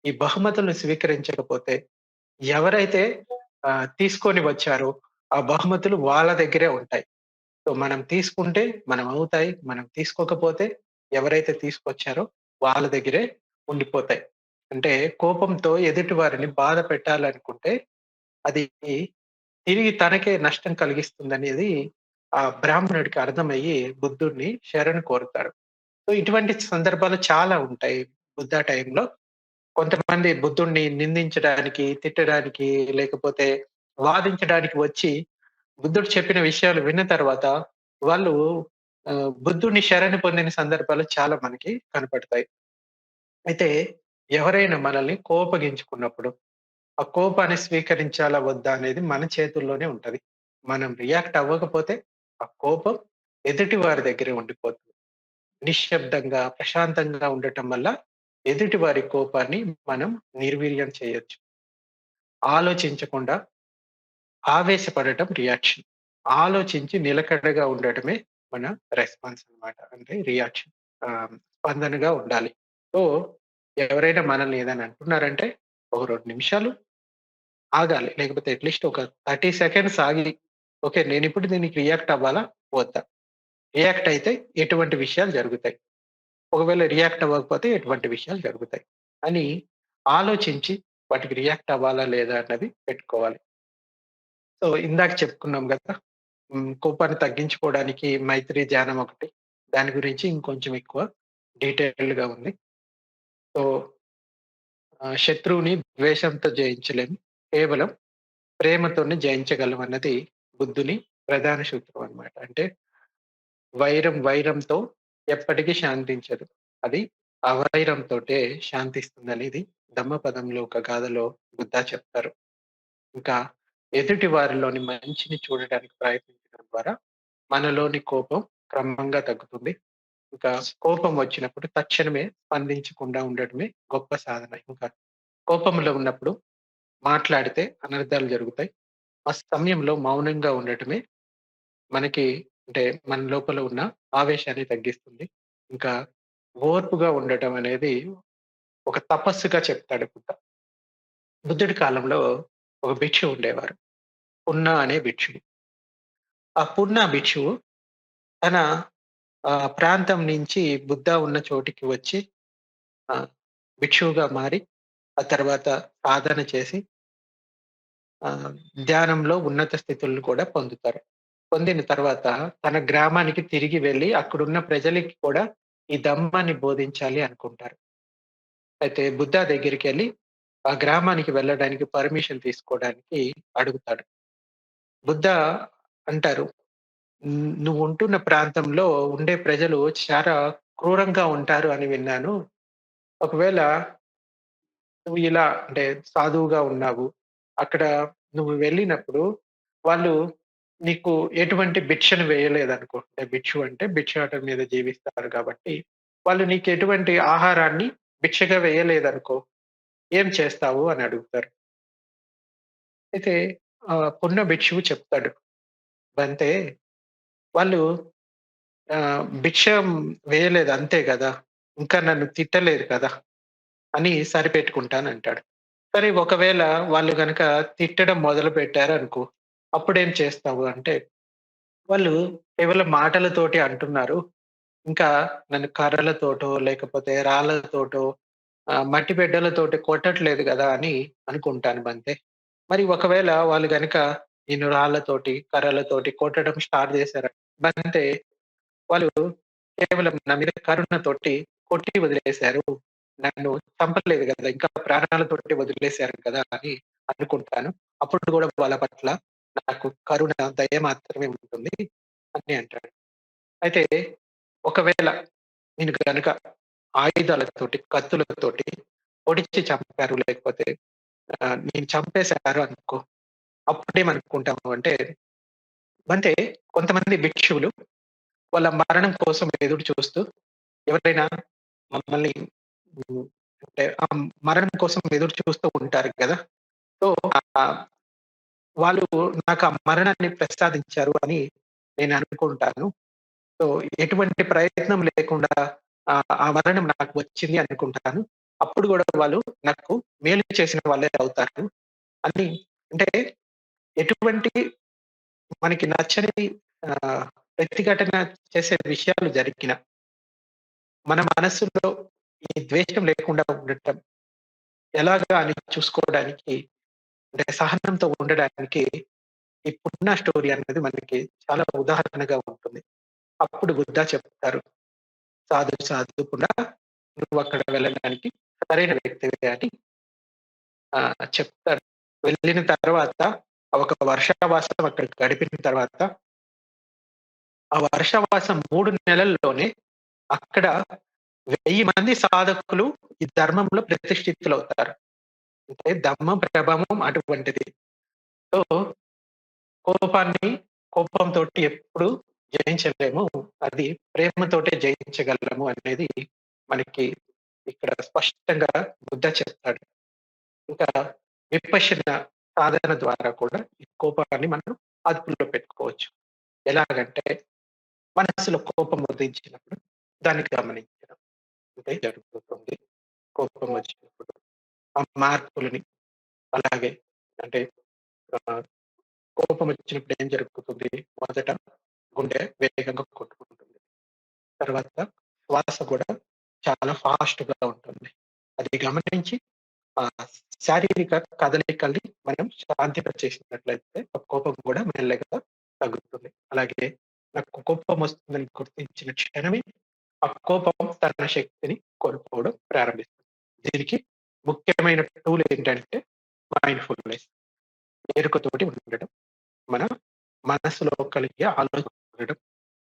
ఈ బహుమతులను స్వీకరించకపోతే ఎవరైతే తీసుకొని వచ్చారో ఆ బహుమతులు వాళ్ళ దగ్గరే ఉంటాయి. సో, మనం తీసుకుంటే మనమవుతాయి. మనం తీసుకోకపోతే ఎవరైతే తీసుకొచ్చారో వాళ్ళ దగ్గరే ఉండిపోతాయి. అంటే కోపంతో ఎదుటి వారిని బాధ పెట్టాలనుకుంటే అది తిరిగి తనకే నష్టం కలిగిస్తుందనేది ఆ బ్రాహ్మణుడికి అర్థమయ్యి బుద్ధుడిని శరణు కోరుతాడు. సో, ఇటువంటి సందర్భాలు చాలా ఉంటాయి బుద్ధ టైంలో. కొంతమంది బుద్ధుడిని నిందించడానికి, తిట్టడానికి లేకపోతే వాదించడానికి వచ్చి బుద్ధుడు చెప్పిన విషయాలు విన్న తర్వాత వాళ్ళు బుద్ధుడిని శరణు పొందిన సందర్భాలు చాలా మనకి కనపడతాయి. అయితే ఎవరైనా మనల్ని కోపగించుకున్నప్పుడు, ఆ కోపాన్ని స్వీకరించాలా వద్దా అనేది మన చేతుల్లోనే ఉంటది. మనం రియాక్ట్ అవ్వకపోతే ఆ కోపం ఎదుటి వారి దగ్గరే ఉండిపోతుంది. నిశ్శబ్దంగా, ప్రశాంతంగా ఉండటం వల్ల ఎదుటి వారి కోపాన్ని మనం నిర్వీర్యం చేయొచ్చు. ఆలోచించకుండా ఆవేశపడటం రియాక్షన్. ఆలోచించి నిలకడగా ఉండటమే మన రెస్పాన్స్ అన్నమాట. అంటే రియాక్షన్. స్పందనగా ఉండాలి. సో, ఎవరైనా మనల్ని ఏదైనా అంటున్నారంటే, ఒక 2 నిమిషాలు ఆగాలి. లేకపోతే అట్‌లీస్ట్ ఒక 30 సెకండ్స్ ఆగి, ఓకే. నేనిప్పుడు దీనికి రియాక్ట్ అవ్వాలా? వద్దా? రియాక్ట్ అయితే ఎటువంటి విషయాలు జరుగుతాయి? ఒకవేళ రియాక్ట్ అవ్వకపోతే ఎటువంటి విషయాలు జరుగుతాయి? అని ఆలోచించి వాటికి రియాక్ట్ అవ్వాలా? లేదా? అన్నది పెట్టుకోవాలి. సో, ఇందాక చెప్పుకున్నాం గదా! కోపాన్ని తగ్గించుకోవడానికి మైత్రి ధ్యానం ఒకటి. దాని గురించి ఇంకొంచెం ఎక్కువ డీటెయిల్డ్‌గా ఉంది. సో, శత్రువుని ద్వేషంతో జయించలేము. కేవలం ప్రేమతోనే జయించగలం అన్నది బుద్ధుని ప్రధాన సూత్రం అన్నమాట. అంటే వైరం వైరంతో ఎప్పటికీ శాంతించదు. అది అవైరంతోటే శాంతిస్తుందనేది ధమ్మపదంలో ఒక గాథలో బుద్ధ చెప్తారు. ఇంకా ఎదుటి వారిలోని మంచిని చూడడానికి ప్రయత్నించడం ద్వారా మనలోని కోపం క్రమంగా తగ్గుతుంది. ఇంకా కోపం వచ్చినప్పుడు తక్షణమే స్పందించకుండా ఉండడమే గొప్ప సాధన. ఇంకా కోపంలో ఉన్నప్పుడు మాట్లాడితే అనర్థాలు జరుగుతాయి. ఆ సమయంలో మౌనంగా ఉండటమే మనకి అంటే మన లోపల ఉన్న ఆవేశాన్ని తగ్గిస్తుంది. ఇంకా ఓర్పుగా ఉండటం అనేది ఒక తపస్సుగా చెప్తాడు బుద్ధ. బుద్ధుడి కాలంలో ఒక భిక్షువు ఉండేవారు. పున్న అనే భిక్షువు. ఆ పున్న భిక్షువు తన ప్రాంతం నుంచి బుద్ధ ఉన్న చోటికి వచ్చి ఆహ్, భిక్షువుగా మారి, ఆ తర్వాత సాధన చేసి ఆహ్, ధ్యానంలో ఉన్నత స్థితులను కూడా పొందుతారు. పొందిన తర్వాత తన గ్రామానికి తిరిగి వెళ్లి అక్కడున్న ప్రజలకి కూడా ఈ ధమ్మాన్ని బోధించాలి అనుకుంటారు. అయితే బుద్ధ దగ్గరికెళ్లి ఆ గ్రామానికి వెళ్ళడానికి పర్మిషన్ తీసుకోవడానికి అడుగుతాడు. బుద్ధ అంటారు, నువ్వుంటున్న ప్రాంతంలో ఉండే ప్రజలు చాలా క్రూరంగా ఉంటారు అని విన్నాను. ఒకవేళ నువ్వు ఇలా అంటే సాధువుగా ఉన్నావు. అక్కడ నువ్వు వెళ్ళినప్పుడు వాళ్ళు నీకు ఎటువంటి భిక్షను వేయలేదనుకో. అంటే భిక్షు అంటే భిక్షాటన మీద జీవిస్తారు కాబట్టి, వాళ్ళు నీకు ఎటువంటి ఆహారాన్ని భిక్షగా వేయలేదనుకో. ఏం చేస్తావు అని అడుగుతారు. అయితే పున్న భిక్షువు చెప్తాడు. "బంతే వాళ్ళు భిక్షం వేయలేదు అంతే గదా! ఇంకా నన్ను తిట్టలేదు కదా!" అని సరిపెట్టుకుంటానంటాడు. సరే ఒకవేళ వాళ్ళు గనక తిట్టడం మొదలుపెట్టారనుకో, అప్పుడేం చేస్తావు అంటే, వాళ్ళు కేవలం మాటలతోటి అంటున్నారు. ఇంకా నన్ను కర్రలతోటో, లేకపోతే రాళ్ళతోటో, మట్టి బిడ్డలతోటి కొట్టట్లేదు గదా! అని అనుకుంటాను బంతే. మరి ఒకవేళ వాళ్ళు గనక నిన్ను రాళ్ళతోటి, కర్రలతోటి కొట్టడం స్టార్ట్ చేశారు బంతే, వాళ్ళు కేవలం నా మీద కరుణతోటి కొట్టి వదిలేశారు. నన్ను చంపలేదు గదా! ఇంకా ప్రాణాలతోటి వదిలేశారు కదా! అని అనుకుంటాను. అప్పుడు గూడా వాళ్ళ పట్ల నాకు కరుణ, దయ మాత్రమే ఉంటుంది అని అంటాడు. అయితే ఒకవేళ నేను గనక ఆయుధాలతోటి, కత్తులతోటి పొడిచి చంపారు లేకపోతే నేను చంపేశారు అనుకో, అప్పుడేమనుకుంటాము అంటే, అంటే కొంతమంది భిక్షువులు వాళ్ళ మరణం కోసం ఎదురు చూస్తూ ఎవరైనా మమ్మల్ని హ్మ్. అంటే మరణం కోసం ఎదురు చూస్తూ ఉంటారు గదా! సో, ఆహ్, వాళ్ళు నాకు ఆ మరణాన్ని ప్రసాదించారు అని నేను అనుకుంటాను. సో, ఎటువంటి ప్రయత్నం లేకుండా ఆ మరణం నాకు వచ్చింది అనుకుంటాను. అప్పుడు గూడా వాళ్ళు నాకు మేలు చేసిన వాళ్ళే అవుతారు అని అంటే ఎటువంటి మనకి నచ్చని ప్రతిఘటన చేసే విషయాలు జరిగిన మన మనస్సులో ఈ ద్వేషం లేకుండా ఉండటం ఎలాగా అని చూసుకోవడానికి అంటే సహనంతో ఉండడానికి ఈ పున్నా స్టోరీ అనేది మనకి చాలా ఉదాహరణగా ఉంటుంది. అప్పుడు బుద్ధ చెప్తారు. "సాధు సాధు పున్నా నువ్వక్కడ వెళ్ళడానికి సరైన వ్యక్తివే" అని చెప్తారు. వెళ్ళిన తర్వాత ఒక వర్షావాసం అక్కడ గడిపిన తర్వాత, ఆ వర్షావాసం 3 నెలల్లోనే అక్కడ 1000 మంది సాధకులు ఈ ధర్మంలో ప్రతిష్ఠితులవుతారు. అంటే ధమ్మం ప్రభావం అటువంటిది. సో, కోపాన్ని కోపంతోటి ఎప్పుడు జయించలేము. అది ప్రేమతోటే జయించగలము అనేది మనకి ఇక్కడ స్పష్టంగా బుద్ధ చెప్తాడు. ఇంకా విపశ్యన సాధన ద్వారా కూడా ఈ కోపాన్ని మనం అదుపులో పెట్టుకోవచ్చు. ఎలాగంటే మనస్సులో కోపం ఉదయించినప్పుడు దాన్ని గమనించడం. అంటే జరుగుతుంది. కోపం వచ్చినప్పుడు ఆ మార్పులని అలాగే అంటే ఆహ్, కోపం వచ్చినప్పుడు ఏం జరుగుతుంది? మొదట గుండె వేగంగా కొట్టుకుంటుంది. తర్వాత శ్వాస కూడా చాలా ఫాస్ట్‌గా ఉంటుంది. అది గమనించి శారీరక కదలికల్ని మనం శాంతింపచేసినట్లయితే ఆ కోపం కూడా మెల్లగా తగ్గుతుంది. అలాగే నాకు కోపమొస్తుందని గుర్తించిన క్షణమే ఆ కోపం తన శక్తిని కోల్పోవడం ప్రారంభిస్తుంది. దీనికి ముఖ్యమైన టూల్ ఏంటంటే మైండ్‌ఫుల్‌నెస్. ఎరుకతోటి ఉండడం. మన మనసులో కలిగే ఆలోచన ఉండడం.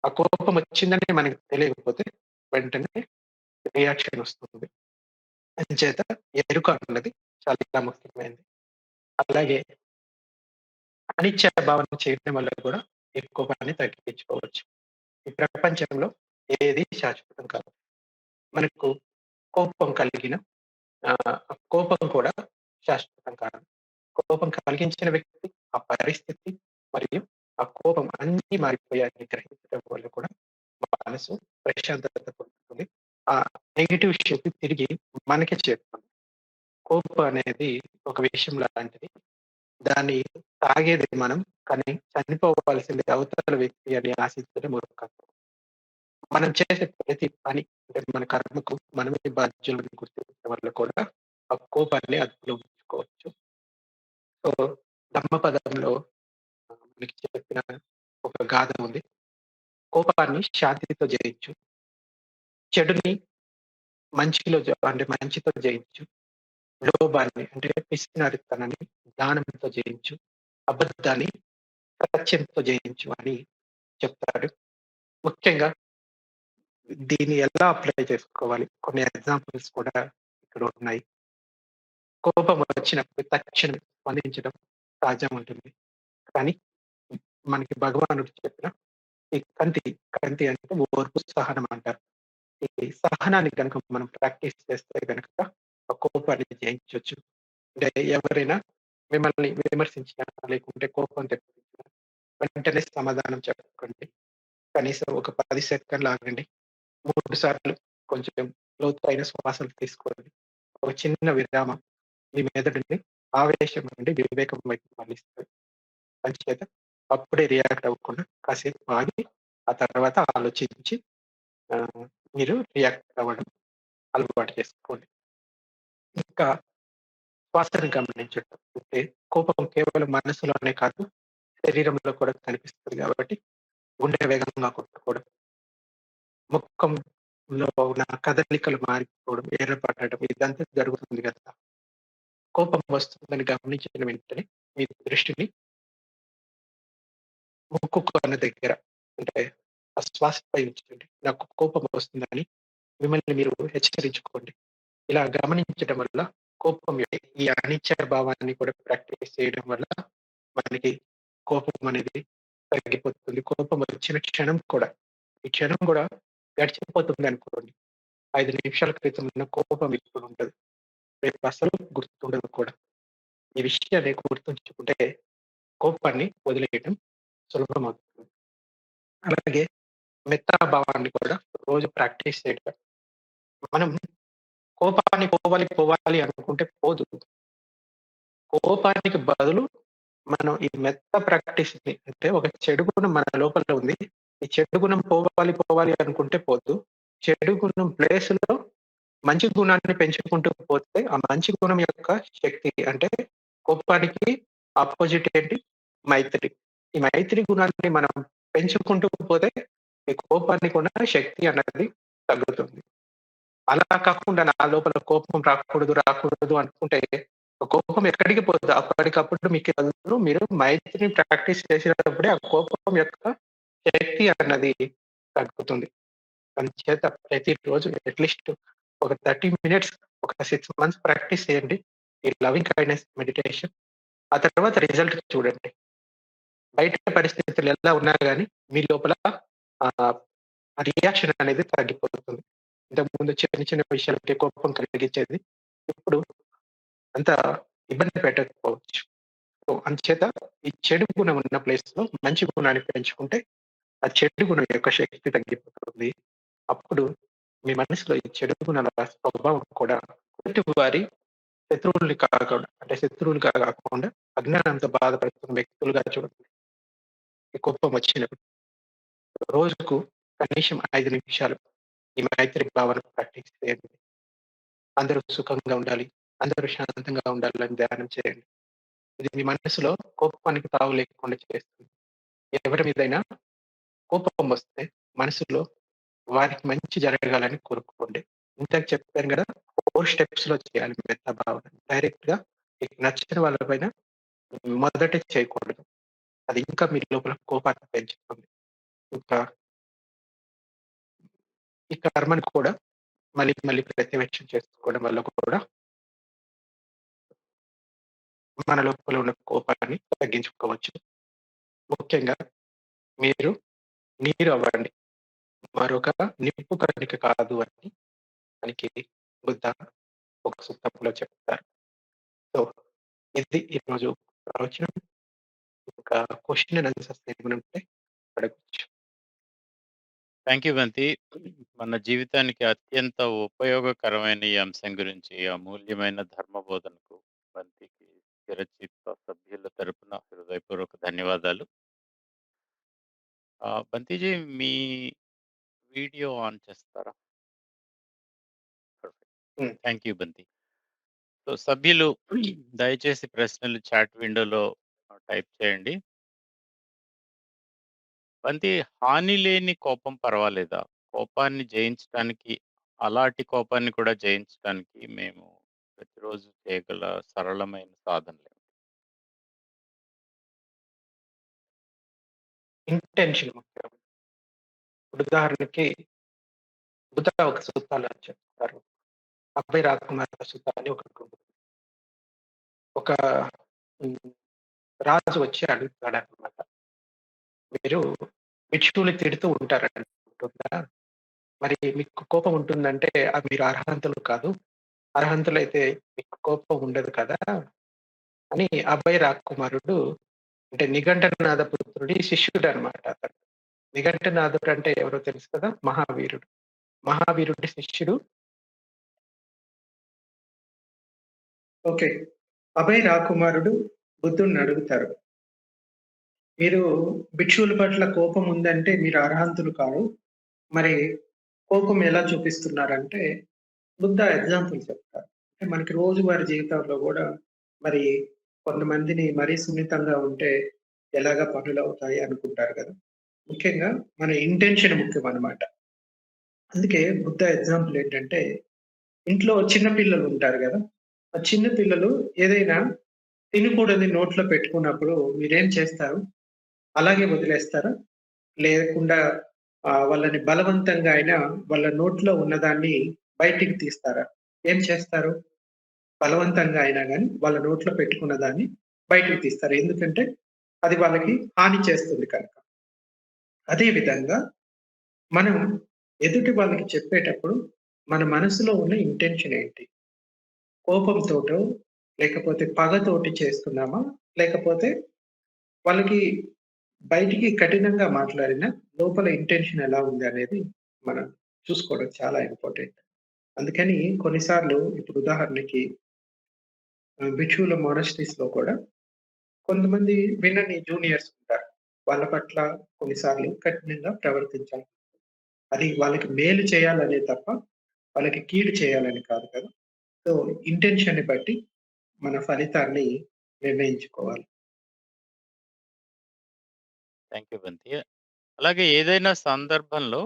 ఆ కోపం వచ్చిందని మనకు తెలియకపోతే వెంటనే రియాక్షన్ వస్తుంది. అంచేత ఎరుక అన్నది చాలా ముఖ్యమైనది. అలాగే అనిచ్చే భావన చేయడం వల్ల కూడా ఈ కోపాన్ని తగ్గించుకోవచ్చు. ఈ ప్రపంచంలో ఏది శాశ్వతం కాదు. మనకు కోపం కలిగిన కోపం కూడా శాశ్వతం కాదు. కోపం కలిగించిన వ్యక్తి, ఆ పరిస్థితి మరియు ఆ కోపం అన్నీ మారిపోయాయని గ్రహించడం వల్ల కూడా మనసు ప్రశాంతత పొందుతుంది. ఆ నెగెటివ్ శక్తి తిరిగి మనకే చేరుతుంది. కోపం అనేది ఒక విషయం లాంటిది. దాన్ని తాగేది మనం, కానీ చనిపోవాల్సింది అవతల వ్యక్తి అని ఆశించడం మూర్ఖత్వం. మనం చేసే ప్రతి పని అంటే మన కర్మకు మనమే బాధ్యులని గుర్తించడం వల్ల కూడా ఆ కోపాన్ని అదుపులో ఉంచుకోవచ్చు. సో, ధమ్మపదంలో మనకి చెప్పిన ఒక గాథ ఉంది. కోపాన్ని శాంతితో జయించు. చెడుని అంటే మంచితో జయించు. లోభాన్ని అంటే పిసినారితనాన్ని జ్ఞానంతో జయించు. అబద్ధాన్ని సత్యంతో జయించు అని చెప్తాడు. ముఖ్యంగా దీన్ని ఎలా అప్లై చేసుకోవాలి? కొన్ని ఎగ్జాంపుల్స్ కూడా ఇక్కడ ఉన్నాయి. కోపం వచ్చినప్పుడు తక్షణం స్పందించడం సహజం ఉంటుంది. కానీ మనకి భగవానుడు చెప్పిన ఈ కంతి అంటే ఓర్పు, సహనం అంటారు. ఈ సహనాన్ని గనుక మనం ప్రాక్టీస్ చేస్తే గనక ఆ కోపాన్ని జయించొచ్చు. అంటే ఎవరైనా మిమ్మల్ని విమర్శించినా, లేకుంటే కోపం తెప్పించినా వెంటనే సమాధానం చెప్పకండి. కనీసం ఒక 10 సెకన్లు ఆగండి. 3 సార్లు కొంచెం లోతైన శ్వాసలు తీసుకోండి. ఒక చిన్న విరామం మీ మెదడుని ఆవేశం నుండి వివేకం వైపు మళ్లిస్తది. అంచేత అప్పుడే రియాక్ట్ అవ్వకుండా కాసేపు ఆగి, ఆ తర్వాత ఆలోచించి మీరు రియాక్ట్ అవ్వడం అలవాటు చేసుకోండి. ఇంకా శ్వాసను గమనించడం. అంటే కోపం కేవలం మనసులోనే కాదు, శరీరంలో కూడా కనిపిస్తుంది కాబట్టి గుండె వేగంగా కొట్టుకోవడం, ముఖంలో ఉన్న కదలికలు మారిపోవడం, ఎర్రపడడం ఇదంతా జరుగుతుంది కదా! కోపం వస్తుందని గమనించిన వెంటనే మీ దృష్టిని ముక్కుకు అన్న దగ్గర అంటే ఆ శ్వాసపై ఉంచండి. నాకు కోపం వస్తుందని మిమ్మల్ని మీరు హెచ్చరించుకోండి. ఇలా గమనించడం వల్ల కోపం ఈ అనిచ్చే భావాన్ని కూడా ప్రాక్టీస్ చేయడం వల్ల మనకి కోపం అనేది తగ్గిపోతుంది. కోపం వచ్చిన క్షణం కూడా, ఈ క్షణం కూడా గడిచిపోతుందనుకోండి. 5 నిమిషాల క్రితం ఉన్న కోపం ఇప్పుడుండదు. రేపు అసలు గుర్తుండదు కూడా. ఈ విషయాన్ని గుర్తుంచుకుంటే కోపాన్ని వదిలేయటం సులభమవుతుంది. అలాగే మిత్తాభావాన్ని కూడా రోజు ప్రాక్టీస్ చేయడం. మనం కోపాన్ని పోవాలి అనుకుంటే పోదు. కోపానికి బదులు మనం ఈ ప్రాక్టీస్‌ని అంటే ఒక చెడు గుణం మన లోపల ఉంది. ఈ చెడు గుణం పోవాలి అనుకుంటే పోదు. చెడు గుణం ప్లేస్‌లో మంచి గుణాన్ని పెంచుకుంటూ పోతే, ఆ మంచి గుణం యొక్క శక్తి అంటే కోపానికి అపోజిట్ ఏంటి? మైత్రి. ఈ మైత్రి గుణాన్ని మనం పెంచుకుంటూ పోతే, ఈ కోపానికి ఉన్న శక్తి అన్నది తగ్గుతుంది. అలా కాకుండా నా లోపల కోపం రాకూడదు అనుకుంటే, కోపం ఎక్కడికి పోదు. అప్పటికప్పుడు మీకు బదులు మీరు మైత్రిని ప్రాక్టీస్ చేసినప్పుడే ఆ కోపం యొక్క శక్తి అన్నది తగ్గుతుంది. అందుచేత ప్రతిరోజు అట్‌లీస్ట్ ఒక 30 మినిట్స్, ఒక 6 మంత్స్ ప్రాక్టీస్ చేయండి. ఈ లవింగ్ కైండ్‌నెస్ మెడిటేషన్. ఆ తర్వాత రిజల్ట్ చూడండి. బయట పరిస్థితులు ఎలా ఉన్నా గాని మీ లోపల ఆహ్, రియాక్షన్ అనేది తగ్గిపోతుంది. ఇంతకుముందు చిన్న చిన్న విషయాలకే కోపం కలిగించేది. ఇప్పుడు అంత ఇబ్బంది పెట్టకపోవచ్చు. సో, అందుచేత ఈ చెడు గుణం ఉన్న ప్లేస్‌లో మంచి గుణాన్ని పెంచుకుంటే, ఆ చెడు గుణం యొక్క శక్తి తగ్గిపోతుంది. అప్పుడు మీ మనసులో ఈ చెడు గుణాల స్వభావం కూడా ఎదుటివారి శత్రువులుగా కాకుండా అజ్ఞానంతో బాధపడుతున్న వ్యక్తులుగా చూడండి. ఈ కోపం వచ్చినప్పుడు రోజుకు కనీసం 5 నిమిషాలు ఈ మైత్రి భావన ప్రాక్టీస్ చేయండి. అందరూ సుఖంగా ఉండాలి. అందరూ శాంతంగా ఉండాలని ధ్యానం చేయండి. ఇది మీ మనసులో కోపానికి తావు లేకుండా చేస్తుంది. ఎవరి మీదైనా కోపం వస్తే మనసులో వారికి మంచి జరగాలని కోరుకోండి. ఇందాక చెప్పాను గదా! 4 స్టెప్స్‌లో చేయాలి మెత్త భావన. డైరెక్ట్‌గా మీకు నచ్చిన వాళ్ళ పైన మొదట చేయకూడదు. అది ఇంకా మీ లోపల కోపాన్ని పెంచుతుంది. ఇంకా ఈ కర్మని కూడా మళ్ళీ మళ్ళీ ప్రత్యక్షం చేసుకోవడం వల్ల కూడా మన లోపల ఉన్న కోపాన్ని తగ్గించుకోవచ్చు. ముఖ్యంగా మీరు నీరు అవ్వండి. మరొక నిప్పు కణిక కాదు అని మనకి బుద్ధ ఒక సూక్తంలో చెప్తారు. సో, ఇది ఈరోజు ప్రవచనం. ఇంకా క్వెషన్ అండ్ ఆన్సర్స్ ఏమైనా ఉంటే అడగొచ్చు. థ్యాంక్ యూ బంతి. మన జీవితానికి అత్యంత ఉపయోగకరమైన ఈ అంశం గురించి అమూల్యమైన ధర్మ బోధనకు బంతికి చిరచిత్త సభ్యుల తరపున హృదయపూర్వక ధన్యవాదాలు. బంతిజీ మీ వీడియో ఆన్ చేస్తారా? హ్మ్. థ్యాంక్ యూ బంతి. సో, సభ్యులు దయచేసి ప్రశ్నలు చాట్ విండోలో టైప్ చేయండి. బంతి, హాని లేని కోపం పర్వాలేదా? కోపాన్ని జయించటానికి, అలాంటి కోపాన్ని కూడా జయించటానికి మేము ప్రతిరోజు చేయగల సరళమైన సాధనలేమిటి? ఇంటెన్షన్ ముఖ్యం. ఇప్పుడు ఉదాహరణకి బుద్ధ ఒక సూత్రాలు చెప్తారు. 'అభయ్ రాకుమార సూత్ర' అని ఒకటుంటుంది. ఒక హ్మ్. రాజు వచ్చి అడుగుతాడన్నమాట. మీరు భిక్షువుని తిడుతూ ఉంటారంటుందా? మరి మీకు కోపం ఉంటుందంటే మీరు అర్హంతులు కాదు. అర్హంతులైతే మీకు కోపం ఉండదు కదా! అని అభయ్ రాకుమారుడు అంటే నిఘంటునాథ పుత్రుడి శిష్యుడన్నమాట అతను. నిఘంటునాథుడు అంటే ఎవరో తెలుసు కదా! మహావీరుడు. మహావీరుడి శిష్యుడు. ఓకే. అభయ్ రాకుమారుడు బుద్ధుడిని అడుగుతారు. మీరు భిక్షువుల పట్ల కోపం ఉందంటే మీరు అర్హంతులు కారు. మరి కోపం ఎలా చూపిస్తున్నారంటే బుద్ధ ఎగ్జాంపుల్ చెప్తారు. అంటే మనకి రోజువారీ జీవితంలో గూడా మరి కొంతమందిని మరీ సున్నితంగా ఉంటే ఎలాగా పనులవుతాయి అనుకుంటారు గదా! ముఖ్యంగా మన ఇంటెన్షన్ ముఖ్యమనమాట. అందుకే బుద్ధ ఎగ్జాంపుల్ ఏంటంటే ఇంట్లో చిన్న పిల్లలు ఉంటారు గదా! ఆ చిన్న పిల్లలు ఏదైనా తినకూడనిది నోట్లో పెట్టుకున్నప్పుడు మీరేం చేస్తారు? అలాగే వదిలేస్తారా? లేకుండా వాళ్ళని బలవంతంగా అయినా వాళ్ళ నోట్లో ఉన్నదాన్ని బయటికి తీస్తారా? ఏం చేస్తారు? బలవంతంగా అయినా గాని వాళ్ళ నోట్లో పెట్టుకున్న దాన్ని బయటికి తీస్తారు. ఎందుకంటే అది వాళ్ళకి హాని చేస్తుంది కనుక. అదే విధంగా మనం ఎదుటి వాళ్ళకి చెప్పేటప్పుడు మన మనసులో ఉన్న ఇంటెన్షన్ ఏంటి? కోపంతోటో, లేకపోతే పగతోటి చేస్తున్నామా? లేకపోతే వాళ్ళకి బయటికి కఠినంగా మాట్లాడినా లోపల ఇంటెన్షన్ ఎలా ఉంది అనేది మనం చూసుకోవడం చాలా ఇంపార్టెంట్. అందుకని కొన్నిసార్లు ఇప్పుడు ఉదాహరణకి భిక్షువుల మొనాస్ట్రీస్‌లో కూడా కొంతమంది వినని జూనియర్స్ ఉంటారు. వాళ్ళ పట్ల కొన్నిసార్లు కఠినంగా ప్రవర్తించాలి. అది వాళ్ళకి మేలు చేయాలనే తప్ప, వాళ్ళకి కీడు చేయాలని కాదు కదా! సో, ఇంటెన్షన్‌ని బట్టి మన ఫలితాన్ని నిర్ణయించుకోవాలి. థ్యాంక్ యూ బంతి. అలాగే ఏదైనా సందర్భంలో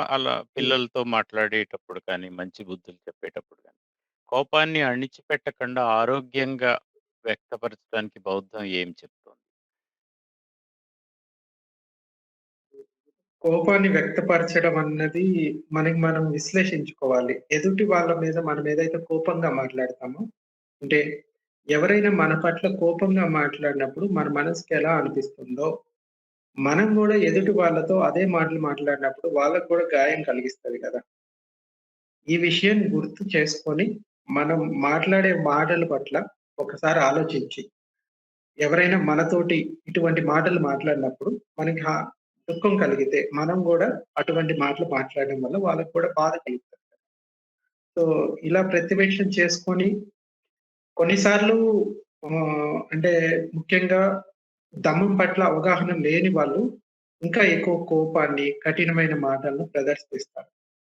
అలా హ్మ్. పిల్లలతో మాట్లాడేటప్పుడు కానీ, మంచి బుద్ధులు చెప్పేటప్పుడు గానీ, కోపాన్ని అణిచిపెట్టకుండా ఆరోగ్యంగా వ్యక్తపరచడానికి బౌద్ధం ఏం చెప్తోంది? కోపాన్ని వ్యక్తపరచడం అన్నది మనకి మనం విశ్లేషించుకోవాలి. ఎదుటి వాళ్ళ మీద మనం ఏదైతే కోపంగా మాట్లాడతామో, అంటే ఎవరైనా మన పట్ల కోపంగా మాట్లాడినప్పుడు మన మనసుకి ఎలా అనిపిస్తుందో, మనం గూడా ఎదుటి వాళ్ళతో అదే మాటలు మాట్లాడినప్పుడు వాళ్ళకి కూడా గాయం కలిగిస్తది గదా! ఈ విషయాన్ని గుర్తు చేసుకొని, మనం మాట్లాడే మాటల పట్ల ఒకసారి ఆలోచించి, ఎవరైనా మనతోటి ఇటువంటి మాటలు మాట్లాడినప్పుడు మనకి దుఃఖం కలిగితే, మనం గూడా అటువంటి మాటలు మాట్లాడడం వల్ల వాళ్ళకి కూడా బాధ కలుగుతది. సో, ఇలా ప్రతిపక్షం చేసుకొని కొన్నిసార్లు అంటే ముఖ్యంగా దమ్మం పట్ల అవగాహన లేని వాళ్ళు ఇంకా ఎక్కువ కోపాన్ని, కఠినమైన మాటలను ప్రదర్శిస్తారు.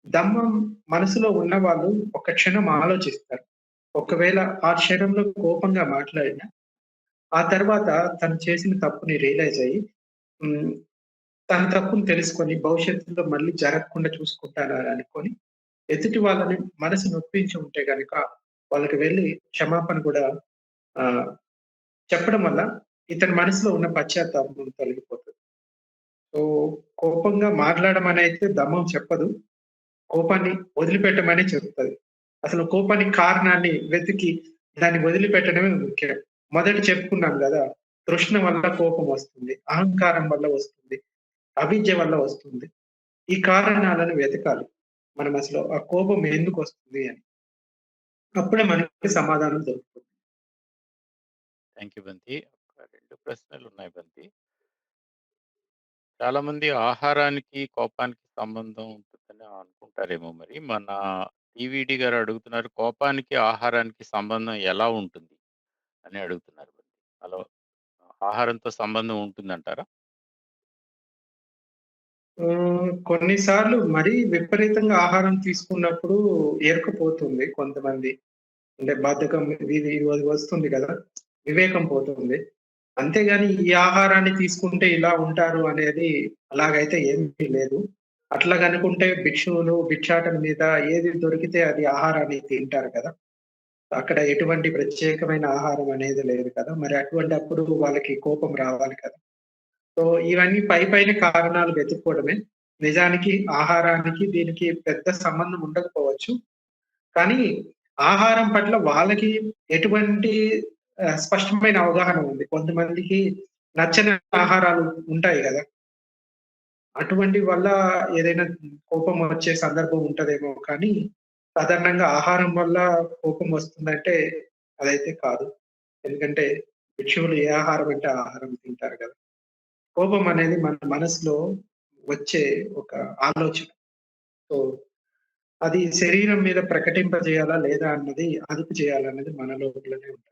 దమ్మం మనసులో ఉన్నవాళ్ళు ఒక క్షణం ఆలోచిస్తారు. ఒకవేళ ఆ క్షణంలో కోపంగా మాట్లాడినా, ఆ తర్వాత తను చేసిన తప్పుని రియలైజ్ అయ్యి హ్మ్. తన తప్పుని తెలుసుకొని భవిష్యత్తులో మళ్ళీ జరగకుండా చూసుకుంటానని అనుకోని, ఎదుటి వాళ్ళని మనసు నొప్పించి ఉంటే గనక వాళ్ళకి వెళ్లి క్షమాపణ కూడా ఆహ్, చెప్పడం వల్ల ఇతని మనసులో ఉన్న పశ్చాత్తాపం తొలగిపోతది. సో, కోపంగా మాట్లాడమనైతే దమ్మం చెప్పదు. కోపాన్ని వదిలిపెట్టమని చెప్తది. అసలు కోపానికి కారణాన్ని వెతికి దాన్ని వదిలిపెట్టడమే ముఖ్యం. మొదట చెప్పుకున్నాం గదా! తృష్ణ వల్ల కోపం వస్తుంది. అహంకారం వల్ల వస్తుంది. అవిద్య వల్ల వస్తుంది. ఈ కారణాలను వెతకాలి. మనం అసలు ఆ కోపం ఎందుకొస్తుంది అని. అప్పుడే మనకి సమాధానం దొరుకుతుంది. థ్యాంక్ యూ బంతి. ఒక 2 ప్రశ్నలున్నాయి బంతి. చాలామంది ఆహారానికి, కోపానికి సంబంధం ఉంటుందని అనుకుంటారేమో మరి. మన టీవీడీ గారు అడుగుతున్నారు, కోపానికి, ఆహారానికి సంబంధం ఎలా ఉంటుంది అని అడుగుతున్నారు బంతి. అలో ఆహారంతో సంబంధం ఉంటుందంటారా? కొన్ని సార్లు మరీ విపరీతంగా ఆహారం తీసుకున్నప్పుడు ఎరుకపోతుంది కొంతమంది. అంటే బద్ధకం ఇది ఇది వస్తుంది గదా! వివేకం పోతుంది. అంతేగాని ఈ ఆహారాన్ని తీసుకుంటే ఇలా ఉంటారు అనేది అలాగైతే ఏమీ లేదు. అట్లాగనుకుంటే భిక్షువులు భిక్షాటన మీద ఏది దొరికితే అది ఆహారాన్ని తింటారు కదా! అక్కడ ఎటువంటి ప్రత్యేకమైన ఆహారం అనేది లేదు కదా! మరి అటువంటప్పుడు వాళ్ళకి కోపం రావాలి కదా! సో, ఇవన్నీ పైన కారణాలు వెతుక్కోవడమే. నిజానికి ఆహారానికి దీనికి పెద్ద సంబంధం ఉండకపోవచ్చు. కానీ ఆహారం పట్ల వాళ్ళకి ఎటువంటి స్పష్టమైన అవగాహన ఉంది. కొంతమందికి నచ్చని ఆహారాలు ఉంటాయి గదా! అటువంటి వల్ల ఏదైనా కోపం వచ్చే సందర్భం ఉంటదేమో కానీ, సాధారణంగా ఆహారం వల్ల కోపం వస్తుందంటే అదైతే కాదు. ఎందుకంటే భిక్షువులు ఏ ఆహారం అంటే ఆ ఆహారం తింటారు గదా! కోపం అనేది మన మనసులో వచ్చే ఒక ఆలోచన. సో, అది శరీరం మీద ప్రకటింపజేయాలా లేదా అన్నది అదుపు చేయాలన్నది మన లోపలనే ఉంటది.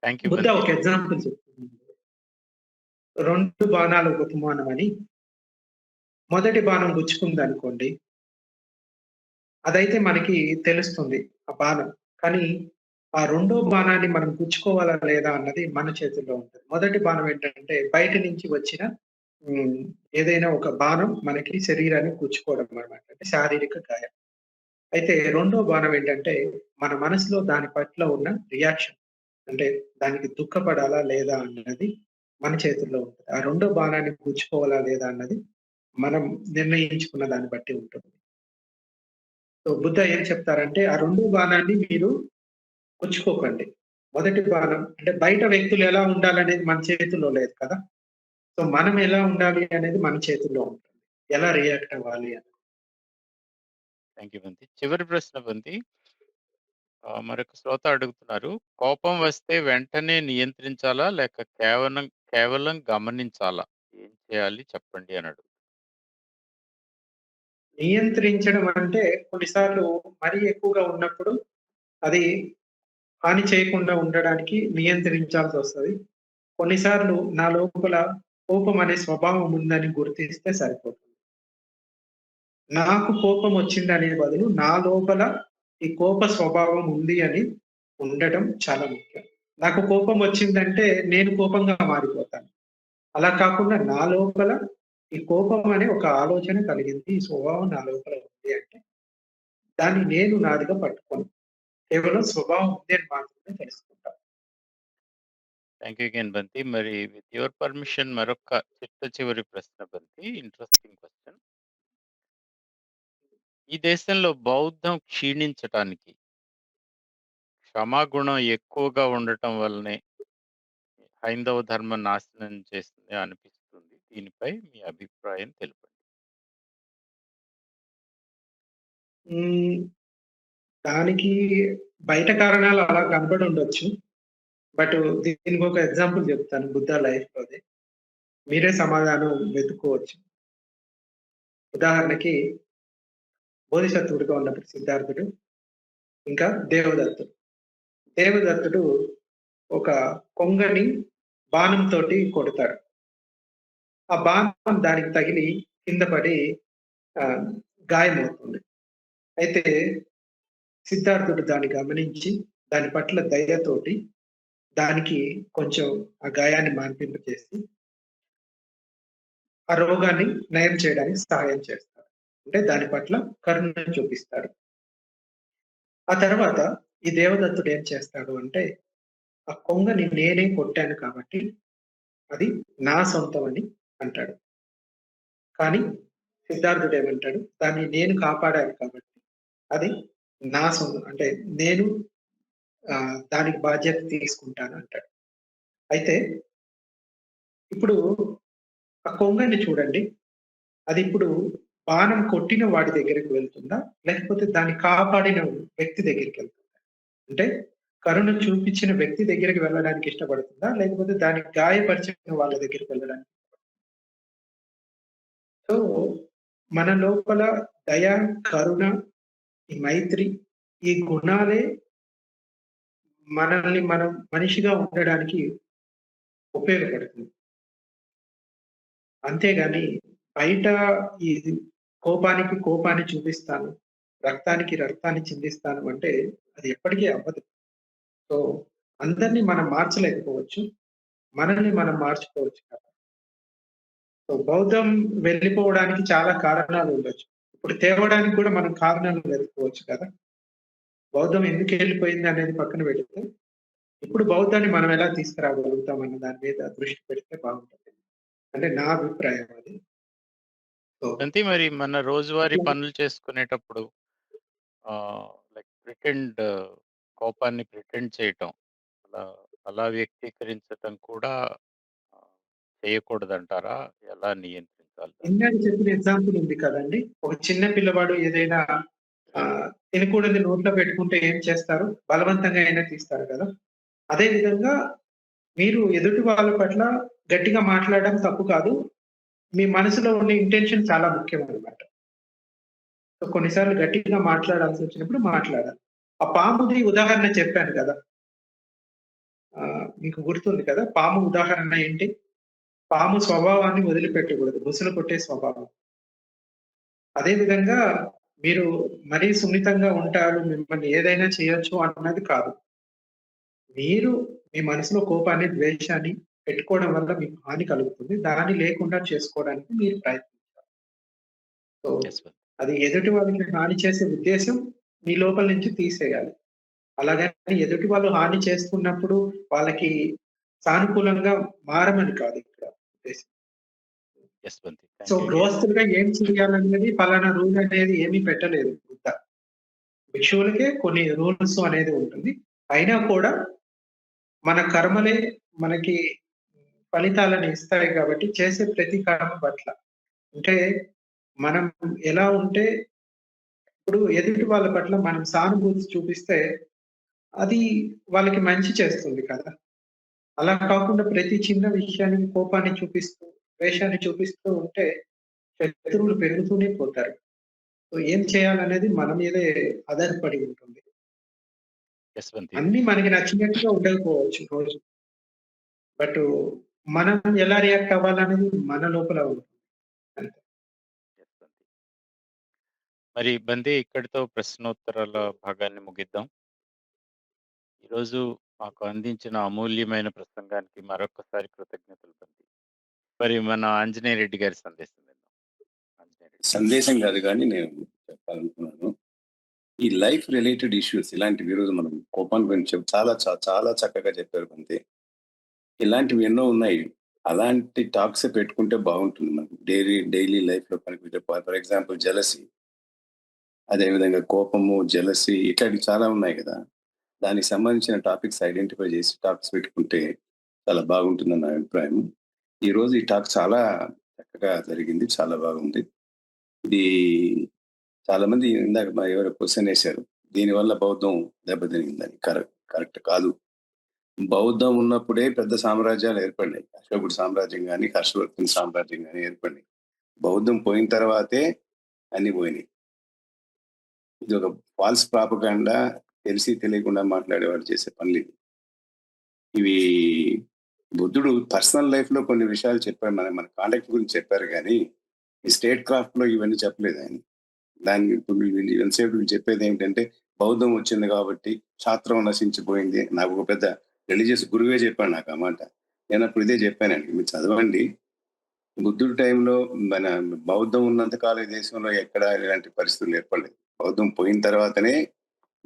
థ్యాంక్ యూ బుద్ధ బంతి. ఒక ఎగ్జాంపుల్ చెప్తుంది. 2 బాణాల ఉపమానం అని. మొదటి బాణం గుచ్చుకుందనుకోండి, అదైతే మనకి తెలుస్తుంది ఆ బాణం. కానీ ఆ రెండో బాణాన్ని మనం గుచ్చుకోవాలా లేదా అన్నది మన చేతుల్లో ఉంటది. మొదటి బాణం ఏంటంటే బయట నుంచి వచ్చిన హ్మ్. ఏదైనా ఒక బాణం మనకి శరీరానికి గుచ్చుకోవడం అన్నమాట. అంటే శారీరక గాయం. అయితే రెండో బాణం ఏంటంటే మన మనసులో దాని పట్ల ఉన్న రియాక్షన్. అంటే దానికి దుఃఖపడాలా లేదా అన్నది మన చేతుల్లో ఉంటది. ఆ రెండో బాణాన్ని గుచ్చుకోవాలా లేదా అన్నది మనం నిర్ణయించుకున్న దాన్ని బట్టి ఉంటుంది. సో, బుద్ధ ఏం చెప్తారంటే, ఆ 2 బాణాన్ని మీరు గుచ్చుకోకండి. మొదటి బాణం అంటే బయట వ్యక్తులు ఎలా ఉండాలనేది మన చేతుల్లో లేదు కదా! సో, మనం ఎలా ఉండాలి అనేది మన చేతుల్లో ఉంటుంది. ఎలా రియాక్ట్ అవ్వాలి అని. థ్యాంక్ యూ బంతి. చివరి ప్రశ్న బంతి. మరొక శ్రోత అడుగుతున్నారు, కోపం వస్తే వెంటనే నియంత్రించాలా? లేక కేవలం కేవలం గమనించాలా? ఏం చేయాలి చెప్పండి అని నియంత్రించడం అంటే కొన్నిసార్లు మరీ ఎక్కువగా ఉన్నప్పుడు అది హాని చేయకుండా ఉండడానికి నియంత్రించాల్సొస్తది. కొన్నిసార్లు నా లోపల కోపం అనే స్వభావం ఉందని గుర్తిస్తే సరిపోతుంది. నాకు కోపం వచ్చిందనే బదులు నా లోపల ఈ కోప స్వభావం ఉంది అని ఉండటం చాలా ముఖ్యం. నాకు కోపం వచ్చిందంటే నేను కోపంగా మారిపోతాను. అలా కాకుండా నా లోపల ఈ కోపం అనే ఒక ఆలోచన కలిగింది. ఈ స్వభావం నా లోపల ఉంది అంటే దాన్ని నేను నాదిగా పట్టుకోను. కేవలం స్వభావం ఉంది అని మాత్రమే తెలుసుకుంటా. థ్యాంక్ యూ అగైన్ బంతి. మరి విత్ యువర్ పర్మిషన్ మరొక చిట్ట చివరి ప్రశ్న బంతి. Interesting question. ఈ దేశంలో బౌద్ధం క్షీణించటానికి క్షమాగుణం ఎక్కువగా ఉండటం వల్లనే హైందవ ధర్మం నాశనం చేస్తుంది అనిపిస్తుంది. దీనిపై మీ అభిప్రాయం తెలుపండి. హ్మ్. దానికి బయట కారణాలు అలా కనపడి ఉండొచ్చు. బట్ దీనికొక ఎగ్జాంపుల్ చెప్తాను బుద్ధ లైఫ్‌లోది. మీరే సమాధానం వెతుక్కోవచ్చు. ఉదాహరణకి బోధిసత్వుడిగా ఉన్నప్పుడు సిద్ధార్థుడు, ఇంకా దేవదత్తుడు. దేవదత్తుడు ఒక కొంగని బాణంతోటి కొడతాడు. ఆ బాణం దానికి తగిలి కింద పడి ఆహ్, గాయమవుతుంది. అయితే సిద్ధార్థుడు దాన్ని గమనించి దాని పట్ల దయతోటి దానికి కొంచెం ఆ గాయాన్ని మాన్పింపచేసి ఆ రోగాన్ని నయం చేయడానికి సహాయం చేస్తాడు. అంటే దాని పట్ల కరుణ చూపిస్తాడు. ఆ తర్వాత ఈ దేవదత్తుడు ఏం చేస్తాడు అంటే, ఆ కొంగని నేనే కొట్టాను కాబట్టి అది నా సొంతం అని అంటాడు. కానీ సిద్ధార్థుడు ఏమంటాడు, దాన్ని నేను కాపాడాను కాబట్టి అది నా సొంతం అంటే నేను దానికి బాధ్యత తీసుకుంటాను అంటాడు. అయితే ఇప్పుడు ఆ కొంగని చూడండి. అది ఇప్పుడు బాణం కొట్టిన వాడి దగ్గరికి వెళ్తుందా? లేకపోతే దాన్ని కాపాడిన వ్యక్తి దగ్గరికెళ్తుందా? అంటే కరుణ చూపించిన వ్యక్తి దగ్గరికి వెళ్ళడానికి ఇష్టపడుతుందా? లేకపోతే దాన్ని గాయపరిచిన వాళ్ళ దగ్గరికి వెళ్ళడానికి? సో, మన లోపల దయ, కరుణ, ఈ మైత్రి, ఈ గుణాలే మనల్ని మనం మనిషిగా ఉండడానికి ఉపయోగపడుతుంది. అంతేగాని బయట ఈ కోపానికి కోపాన్ని చూపిస్తాను, రక్తానికి రక్తాన్ని చిందిస్తాను అంటే అది ఎప్పటికీ అవ్వదు. సో, అందరిని మనం మార్చలేకపోవచ్చు. మనల్ని మనం మార్చుకోవచ్చు కదా! సో, బౌద్ధం వెళ్ళిపోవడానికి చాలా కారణాలు ఉండొచ్చు. ఇప్పుడు తేవడానికి కూడా మనం కారణాలు వెతుక్కోవచ్చు కదా! బౌద్ధం ఎందుకెళ్ళిపోయింది అనేది పక్కన పెడితే, ఇప్పుడు బౌద్ధాన్ని మనం ఎలా తీసుకురాగలుగుతాం అన్న దాని మీద దృష్టి పెడితే బాగుంటది. అంటే నా అభిప్రాయం అది. సో, అంతే మరి మన రోజువారీ అట్లా పనులు చేసుకునేటప్పుడు లైక్ కోపాన్ని ప్రిటెండ్ చేయటం అలా అలా వ్యక్తీకరించటం కూడా ఆహ్, చేయకూడదంటారా? ఎలా నియంత్రించాలి దాన్ని? ఇందాక చెప్పిన ఎగ్జాంపుల్ ఉంది కదండీ! ఒక చిన్న పిల్లవాడు ఏదైనా తినకూడనిది నోట్లో పెట్టుకుంటే ఏం చేస్తారు? బలవంతంగా అయినా తీస్తారు కదా! అదే విధంగా మీరు ఎదుటి వాళ్ళ పట్ల గట్టిగా మాట్లాడడం తప్పు కాదు. మీ మనసులో ఉండే ఇంటెన్షన్ చాలా ముఖ్యమనమాట. సో, కొన్నిసార్లు గట్టిగా మాట్లాడాల్సొచ్చినప్పుడు మాట్లాడాలి. ఆ పాముది ఉదాహరణ చెప్పాను కదా! మీకు గుర్తుంది కదా! పాము ఉదాహరణ ఏంటి? పాము స్వభావాన్ని వదిలిపెట్టకూడదు. బుసలు కొట్టే స్వభావం. అదే విధంగా మీరు మరీ సున్నితంగా ఉంటారు, మిమ్మల్ని ఏదైనా చేయొచ్చు అన్నది కాదు. మీరు మీ మనసులో కోపాన్ని, ద్వేషాన్ని పెట్టుకోవడం వల్ల మీకు హాని కలుగుతుంది. దాన్ని లేకుండా చేసుకోవడానికి మీరు ప్రయత్నించాలి. So, yes. అది ఎదుటి వాళ్ళకి హాని చేసే ఉద్దేశ్యం మీ లోపల నుంచి తీసేయాలి. అలాగని ఎదుటి వాళ్ళు హాని చేస్తున్నప్పుడు వాళ్ళకి సానుకూలంగా మారమని కాదు ఇక్కడ ఉద్దేశ్యం. యెస్ బంతి. So, thank you. గృహస్థులుగా ఏం చేయాలనేది పలానా రూల్ అనేది ఏమీ పెట్టలేదు బుద్ధ. భిక్షువులకే కొన్ని రూల్స్ అనేది ఉంటుంది. అయినా కూడా మన కర్మలే మనకి ఫలితాలను ఇస్తాయి కాబట్టి చేసే ప్రతి కర్మ పట్ల అంటే మనం ఎలా ఉంటే ఇప్పుడు ఎదుటి వాళ్ళ పట్ల మనం సానుభూతి చూపిస్తే అది వాళ్ళకి మంచి చేస్తుంది కదా! అలా కాకుండా ప్రతి చిన్న విషయానికి కోపాన్ని చూపిస్తూ, ద్వేషాన్ని చూపిస్తూ ఉంటే శత్రువులు పెరుగుతూనే పోతారు. సో, ఏం చేయాలనేది మన మీదే ఆధారపడి ఉంటుంది. యెస్ బంతి. అన్నీ మనకి నచ్చినట్టుగా ఉండకపోవచ్చు రోజు. బట్ మనం ఎలా రియాక్ట్ అవ్వాలనేది మన లోపల ఉంటుంది. అంతే. యెస్ బంతి. మరి బంతి ఇక్కడితో ప్రశ్నోత్తరాల భాగాన్ని ముగిద్దాం. ఈరోజు మాకు అందించిన అమూల్యమైన ప్రసంగానికి మరొక్కసారి కృతజ్ఞతలు బంతి. మరి మన ఆంజనేయ రెడ్డి గారి సందేశం విందాం. ఆంజనేయ రెడ్డి. సందేశం కాదు కానీ నేను చెప్పాలనుకున్నాను. ఈ లైఫ్ రిలేటెడ్ ఇష్యూస్ ఇలాంటివి ఈరోజు మనం కోపాన్ని గురించి చాలా చక్కగా చెప్పారు అంతే. ఇలాంటివి ఎన్నో ఉన్నాయి. అలాంటి టాక్స్ పెట్టుకుంటే బాగుంటుంది మనకు. డైలీ లైఫ్‌లో పనికొచ్చే ఫర్ ఎగ్జాంపుల్ జెలసీ. అదేవిధంగా కోపము, జెలసీ ఇట్లాంటివి చాలా ఉన్నాయి కదా! దానికి సంబంధించిన టాపిక్స్ ఐడెంటిఫై చేసి టాక్స్ పెట్టుకుంటే చాలా బాగుంటుందని నా అభిప్రాయం. ఈరోజు ఈ టాక్ చాలా చక్కగా జరిగింది. చాలా బాగుంది. ఇది చాలామంది ఇందాక ఎవరో క్వెషన్ ఏశారు. దీనివల్ల బౌద్ధం దెబ్బతినిందని. కరెక్ట్ కాదు. బౌద్ధం ఉన్నప్పుడే పెద్ద సామ్రాజ్యాలు ఏర్పడినాయి. అశోకుడి సామ్రాజ్యం గాని, హర్షవర్ధన్ సామ్రాజ్యం గాని ఏర్పడినాయి. బౌద్ధం పోయిన తర్వాతే అన్నీ పోయినాయి. ఇది ఒక ఫాల్స్ ప్రాపగాండా తెలిసి తెలియకుండా మాట్లాడేవాళ్ళు చేసే పనులివి. ఇవి బుద్ధుడు పర్సనల్ లైఫ్‌లో కొన్ని విషయాలు చెప్పారు. మన మన కాండక్ట్ గురించి చెప్పారు గానీ, ఈ స్టేట్ క్రాఫ్ట్‌లో ఇవన్నీ చెప్పలేదు ఆయన. దాన్ని ఇప్పుడు వీళ్ళు ఎంతసేపు వీళ్ళు చెప్పేది ఏంటంటే బౌద్ధం వచ్చింది కాబట్టి శాస్త్రం నశించిపోయింది. నాకు ఒక పెద్ద రిలీజియస్ గురువే చెప్పాడు నాకు ఆ మాట. నేను అప్పుడు ఇదే చెప్పానండి, మీరు చదవండి. బుద్ధుడి టైంలో మన బౌద్ధం ఉన్నంత కాలం ఈ దేశంలో ఎక్కడ ఇలాంటి పరిస్థితులు ఏర్పడలేదు. బౌద్ధం పోయిన తర్వాతనే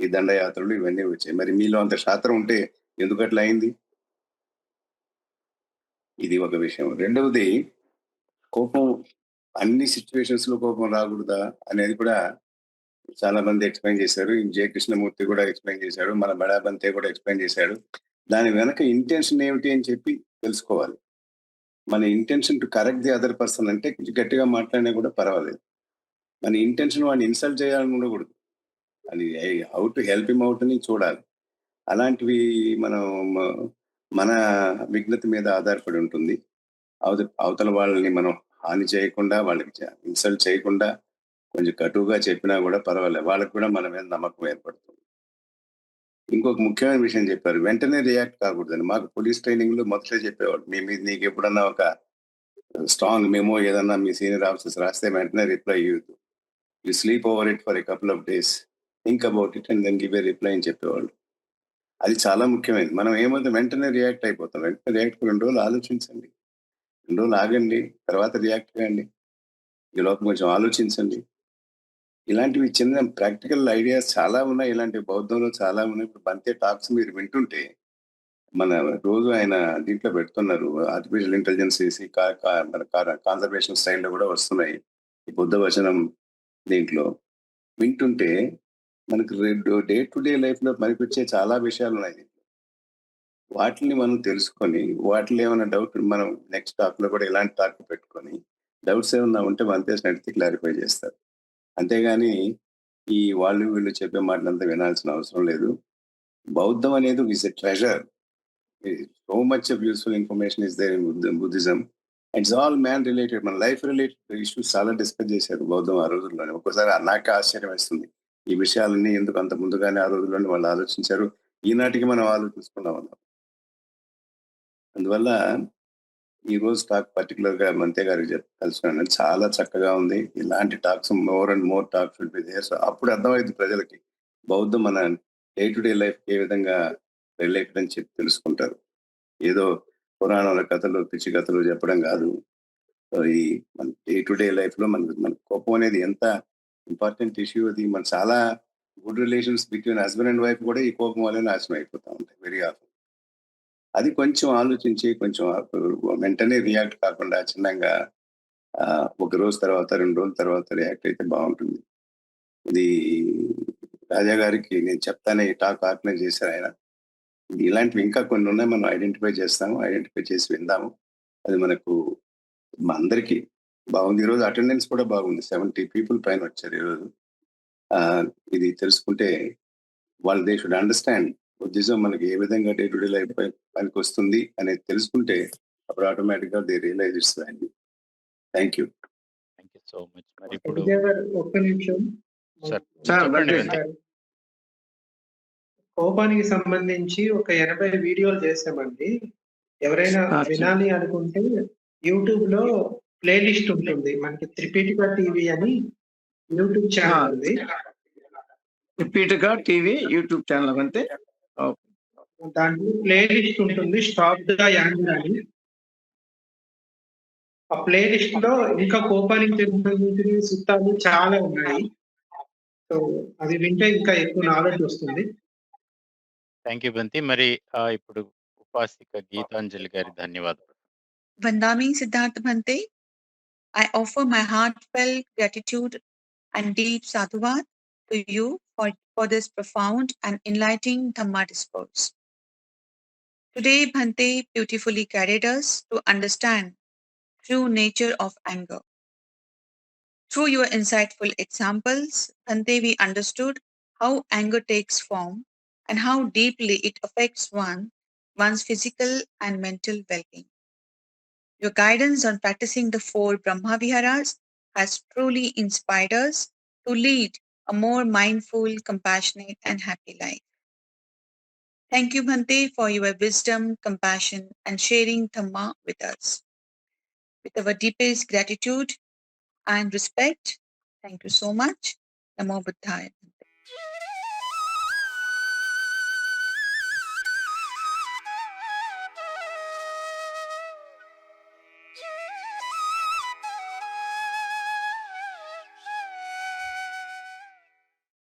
ఈ దండయాత్రలు ఇవన్నీ వచ్చాయి. మరి మీలో అంత శాస్త్రం ఉంటే ఎందుకు అట్లా అయింది? ఇది ఒక విషయం. రెండవది, కోపం అన్ని సిచ్యువేషన్స్ లో కోపం రాకూడదా అనేది కూడా చాలా మంది ఎక్స్ప్లెయిన్ చేశారు. జే కృష్ణమూర్తి కూడా ఎక్స్ప్లెయిన్ చేశాడు. మన బడాబంతే కూడా ఎక్స్ప్లెయిన్ చేశాడు. దాని వెనక ఇంటెన్షన్ ఏమిటి అని చెప్పి తెలుసుకోవాలి. మన intention to correct the other person అంటే కొంచెం గట్టిగా మాట్లాడినా కూడా పర్వాలేదు. మన ఇంటెన్షన్ వాడిని ఇన్సల్ట్ చేయాలని ఉండకూడదు. అది how to help him out అని చూడాలి. అలాంటివి మనం మన విఘ్నత మీద ఆధారపడి ఉంటుంది. అవతల వాళ్ళని మనం హాని చేయకుండా, వాళ్ళకి ఇన్సల్ట్ చేయకుండా, కొంచెం కటువుగా చెప్పినా కూడా పర్వాలేదు. వాళ్ళకి కూడా మన మీద నమ్మకం ఏర్పడుతుంది. ఇంకొక ముఖ్యమైన విషయం చెప్పారు, వెంటనే రియాక్ట్ కాకూడదని. మాకు పోలీస్ ట్రైనింగ్ లో మొదటే చెప్పేవాడు, మీ మీద నీకు ఎప్పుడన్నా ఒక స్ట్రాంగ్ మెమో ఏదన్నా మీ సీనియర్ ఆఫీసర్స్ రాస్తే వెంటనే రిప్లై ఇవ్వద్దు. You sleep over it for a couple of days, think about it and then give a reply అని చెప్పేవాళ్ళు. అది చాలా ముఖ్యమైనది. మనం ఏమైతే వెంటనే రియాక్ట్ అయిపోతాం. వెంటనే రియాక్ట్ 2 రోజులు ఆలోచించండి, 2 రోజులు ఆగండి, తర్వాత రియాక్ట్ కాండి. ఈ లోపల కొంచెం ఆలోచించండి. ఇలాంటివి చిన్న ప్రాక్టికల్ ఐడియాస్ చాలా ఉన్నాయి. ఇలాంటి బౌద్ధంలో చాలా ఉన్నాయి. ఇప్పుడు బంతే టాక్స్ మీరు వింటుంటే, మన రోజు ఆయన దీంట్లో పెడుతున్నారు, ఆర్టిఫిషియల్ ఇంటెలిజెన్స్ వేసి మన కాన్సర్వేషన్ స్టైల్లో కూడా వస్తున్నాయి ఈ బుద్ధ వచనం. దీంట్లో వింటుంటే మనకు డే టు డే లైఫ్ లో పనికొచ్చే చాలా విషయాలు ఉన్నాయి. వాటిని మనం తెలుసుకొని, వాటిలో ఏమైనా డౌట్ మనం నెక్స్ట్ టాక్ లో కూడా ఇలాంటి టాక్ పెట్టుకొని, డౌట్స్ ఏమన్నా ఉంటే మనతో అడిగితే క్లారిఫై చేస్తారు. అంతేగాని ఈ వాళ్ళు వీళ్ళు చెప్పే మాటలంతా వినాల్సిన అవసరం లేదు. బౌద్ధం అనేది is a treasure. So much of useful information is there in Buddhism. It's all man related, మన లైఫ్ రిలేటెడ్ ఇష్యూస్ చాలా డిస్కస్ చేశారు బౌద్ధం ఆ రోజుల్లోనే. ఒక్కోసారి నాకే ఆశ్చర్యం వేస్తుంది, ఈ విషయాలన్నీ ఎందుకు అంత ముందుగానే ఆ రోజుల్లోనే వాళ్ళు ఆలోచించారు, ఈనాటికి మనం ఆలోచించుకున్నాం అన్నాం. అందువల్ల ఈ రోజు టాక్ పర్టికులర్ గా మంతే గారికి కలిసినాను, చాలా చక్కగా ఉంది. ఇలాంటి talks more and more talks will be there. So అప్పుడు అర్థమైంది ప్రజలకి బౌద్ధం మన డే టు డే లైఫ్ ఏ విధంగా రిలేటెడ్ అని చెప్పి తెలుసుకుంటారు. ఏదో పురాణాల కథలు, పిచ్చి కథలు చెప్పడం కాదు. సో ఈ మన డే టు డే లైఫ్ లో మన కోపం అనేది ఎంత ఇంపార్టెంట్ ఇష్యూ. అది మన చాలా good relations between husband and wife కూడా ఈ కోపం వల్లే నాశనం అయిపోతా ఉంటాయి వెరీ ఆఫ్. అది కొంచెం ఆలోచించి, కొంచెం వెంటనే రియాక్ట్ కాకుండా చిన్నగా ఒక రోజు తర్వాత, 2 రోజుల తర్వాత రియాక్ట్ అయితే బాగుంటుంది. ఇది రాజా గారికి నేను చెప్తానే ఈ టాక్ ఆర్గనైజ్ చేశారు ఆయన. ఇలాంటివి ఇంకా కొన్ని ఉన్నాయి, మనం ఐడెంటిఫై చేస్తాము, ఐడెంటిఫై చేసి విందాము. అది మనకు మా అందరికీ బాగుంది. ఈరోజు అటెండెన్స్ కూడా బాగుంది, 70 పీపుల్ పైన వచ్చారు ఈరోజు. ఇది తెలుసుకుంటే వాళ్ళు దే షుడ్ అండర్స్టాండ్ బుద్ధిజం మనకి ఏ విధంగా డే టు డే లైఫ్ పనికి వస్తుంది అనేది తెలుసుకుంటే అప్పుడు ఆటోమేటిక్ గా they realize its value. Thank you so much. మరి ఇప్పుడు ఒక్క నిమిషం సార్ సార్, చెప్పండి వెంకటేష్ వెంకట్. గారు. కోపానికి సంబంధించి ఒక 80 వీడియోలు చేసామండి. ఎవరైనా వినాలి అనుకుంటే యూట్యూబ్ లో ప్లేలిస్ట్ ఉంటుంది. మనకి త్రిపీఠిక టీవీ అని యూట్యూబ్ ఛానల్ ఉంది. త్రిపీఠిక టీవీ యూట్యూబ్ ఛానల్ అంతే. దాంట్లో ప్లేలిస్ట్ ఉంటుంది, స్టాప్ ద యాంగర్ అని. ఆ ప్లేలిస్ట్ లో ఇంకా కోపానికి సంబంధించిన సూత్రాలు చాలా ఉన్నాయి. సో అది వింటే ఇంకా ఎక్కువ నాలెడ్జ్ వస్తుంది. థ్యాంక్ యూ బంతి. మరి ఇప్పుడు ఉపాసిక గీతాంజలి గారి ధన్యవాదాలు. Vandami Siddhartha Bhante, I offer my heartfelt gratitude and deep sadhuvat to you for this profound and enlightening Dhamma discourse. Today, Bhante beautifully guided us to understand true nature of anger. Through your insightful examples, Bhante, we understood how anger takes form and how deeply it affects one's physical and mental well-being. Your guidance on practicing the 4 Brahma Viharas has truly inspired us to lead a more mindful, compassionate, and happy life. Thank you, Bhante, for your wisdom, compassion, and sharing Dhamma with us. With our deepest gratitude and respect, thank you so much. Namo Buddhaya.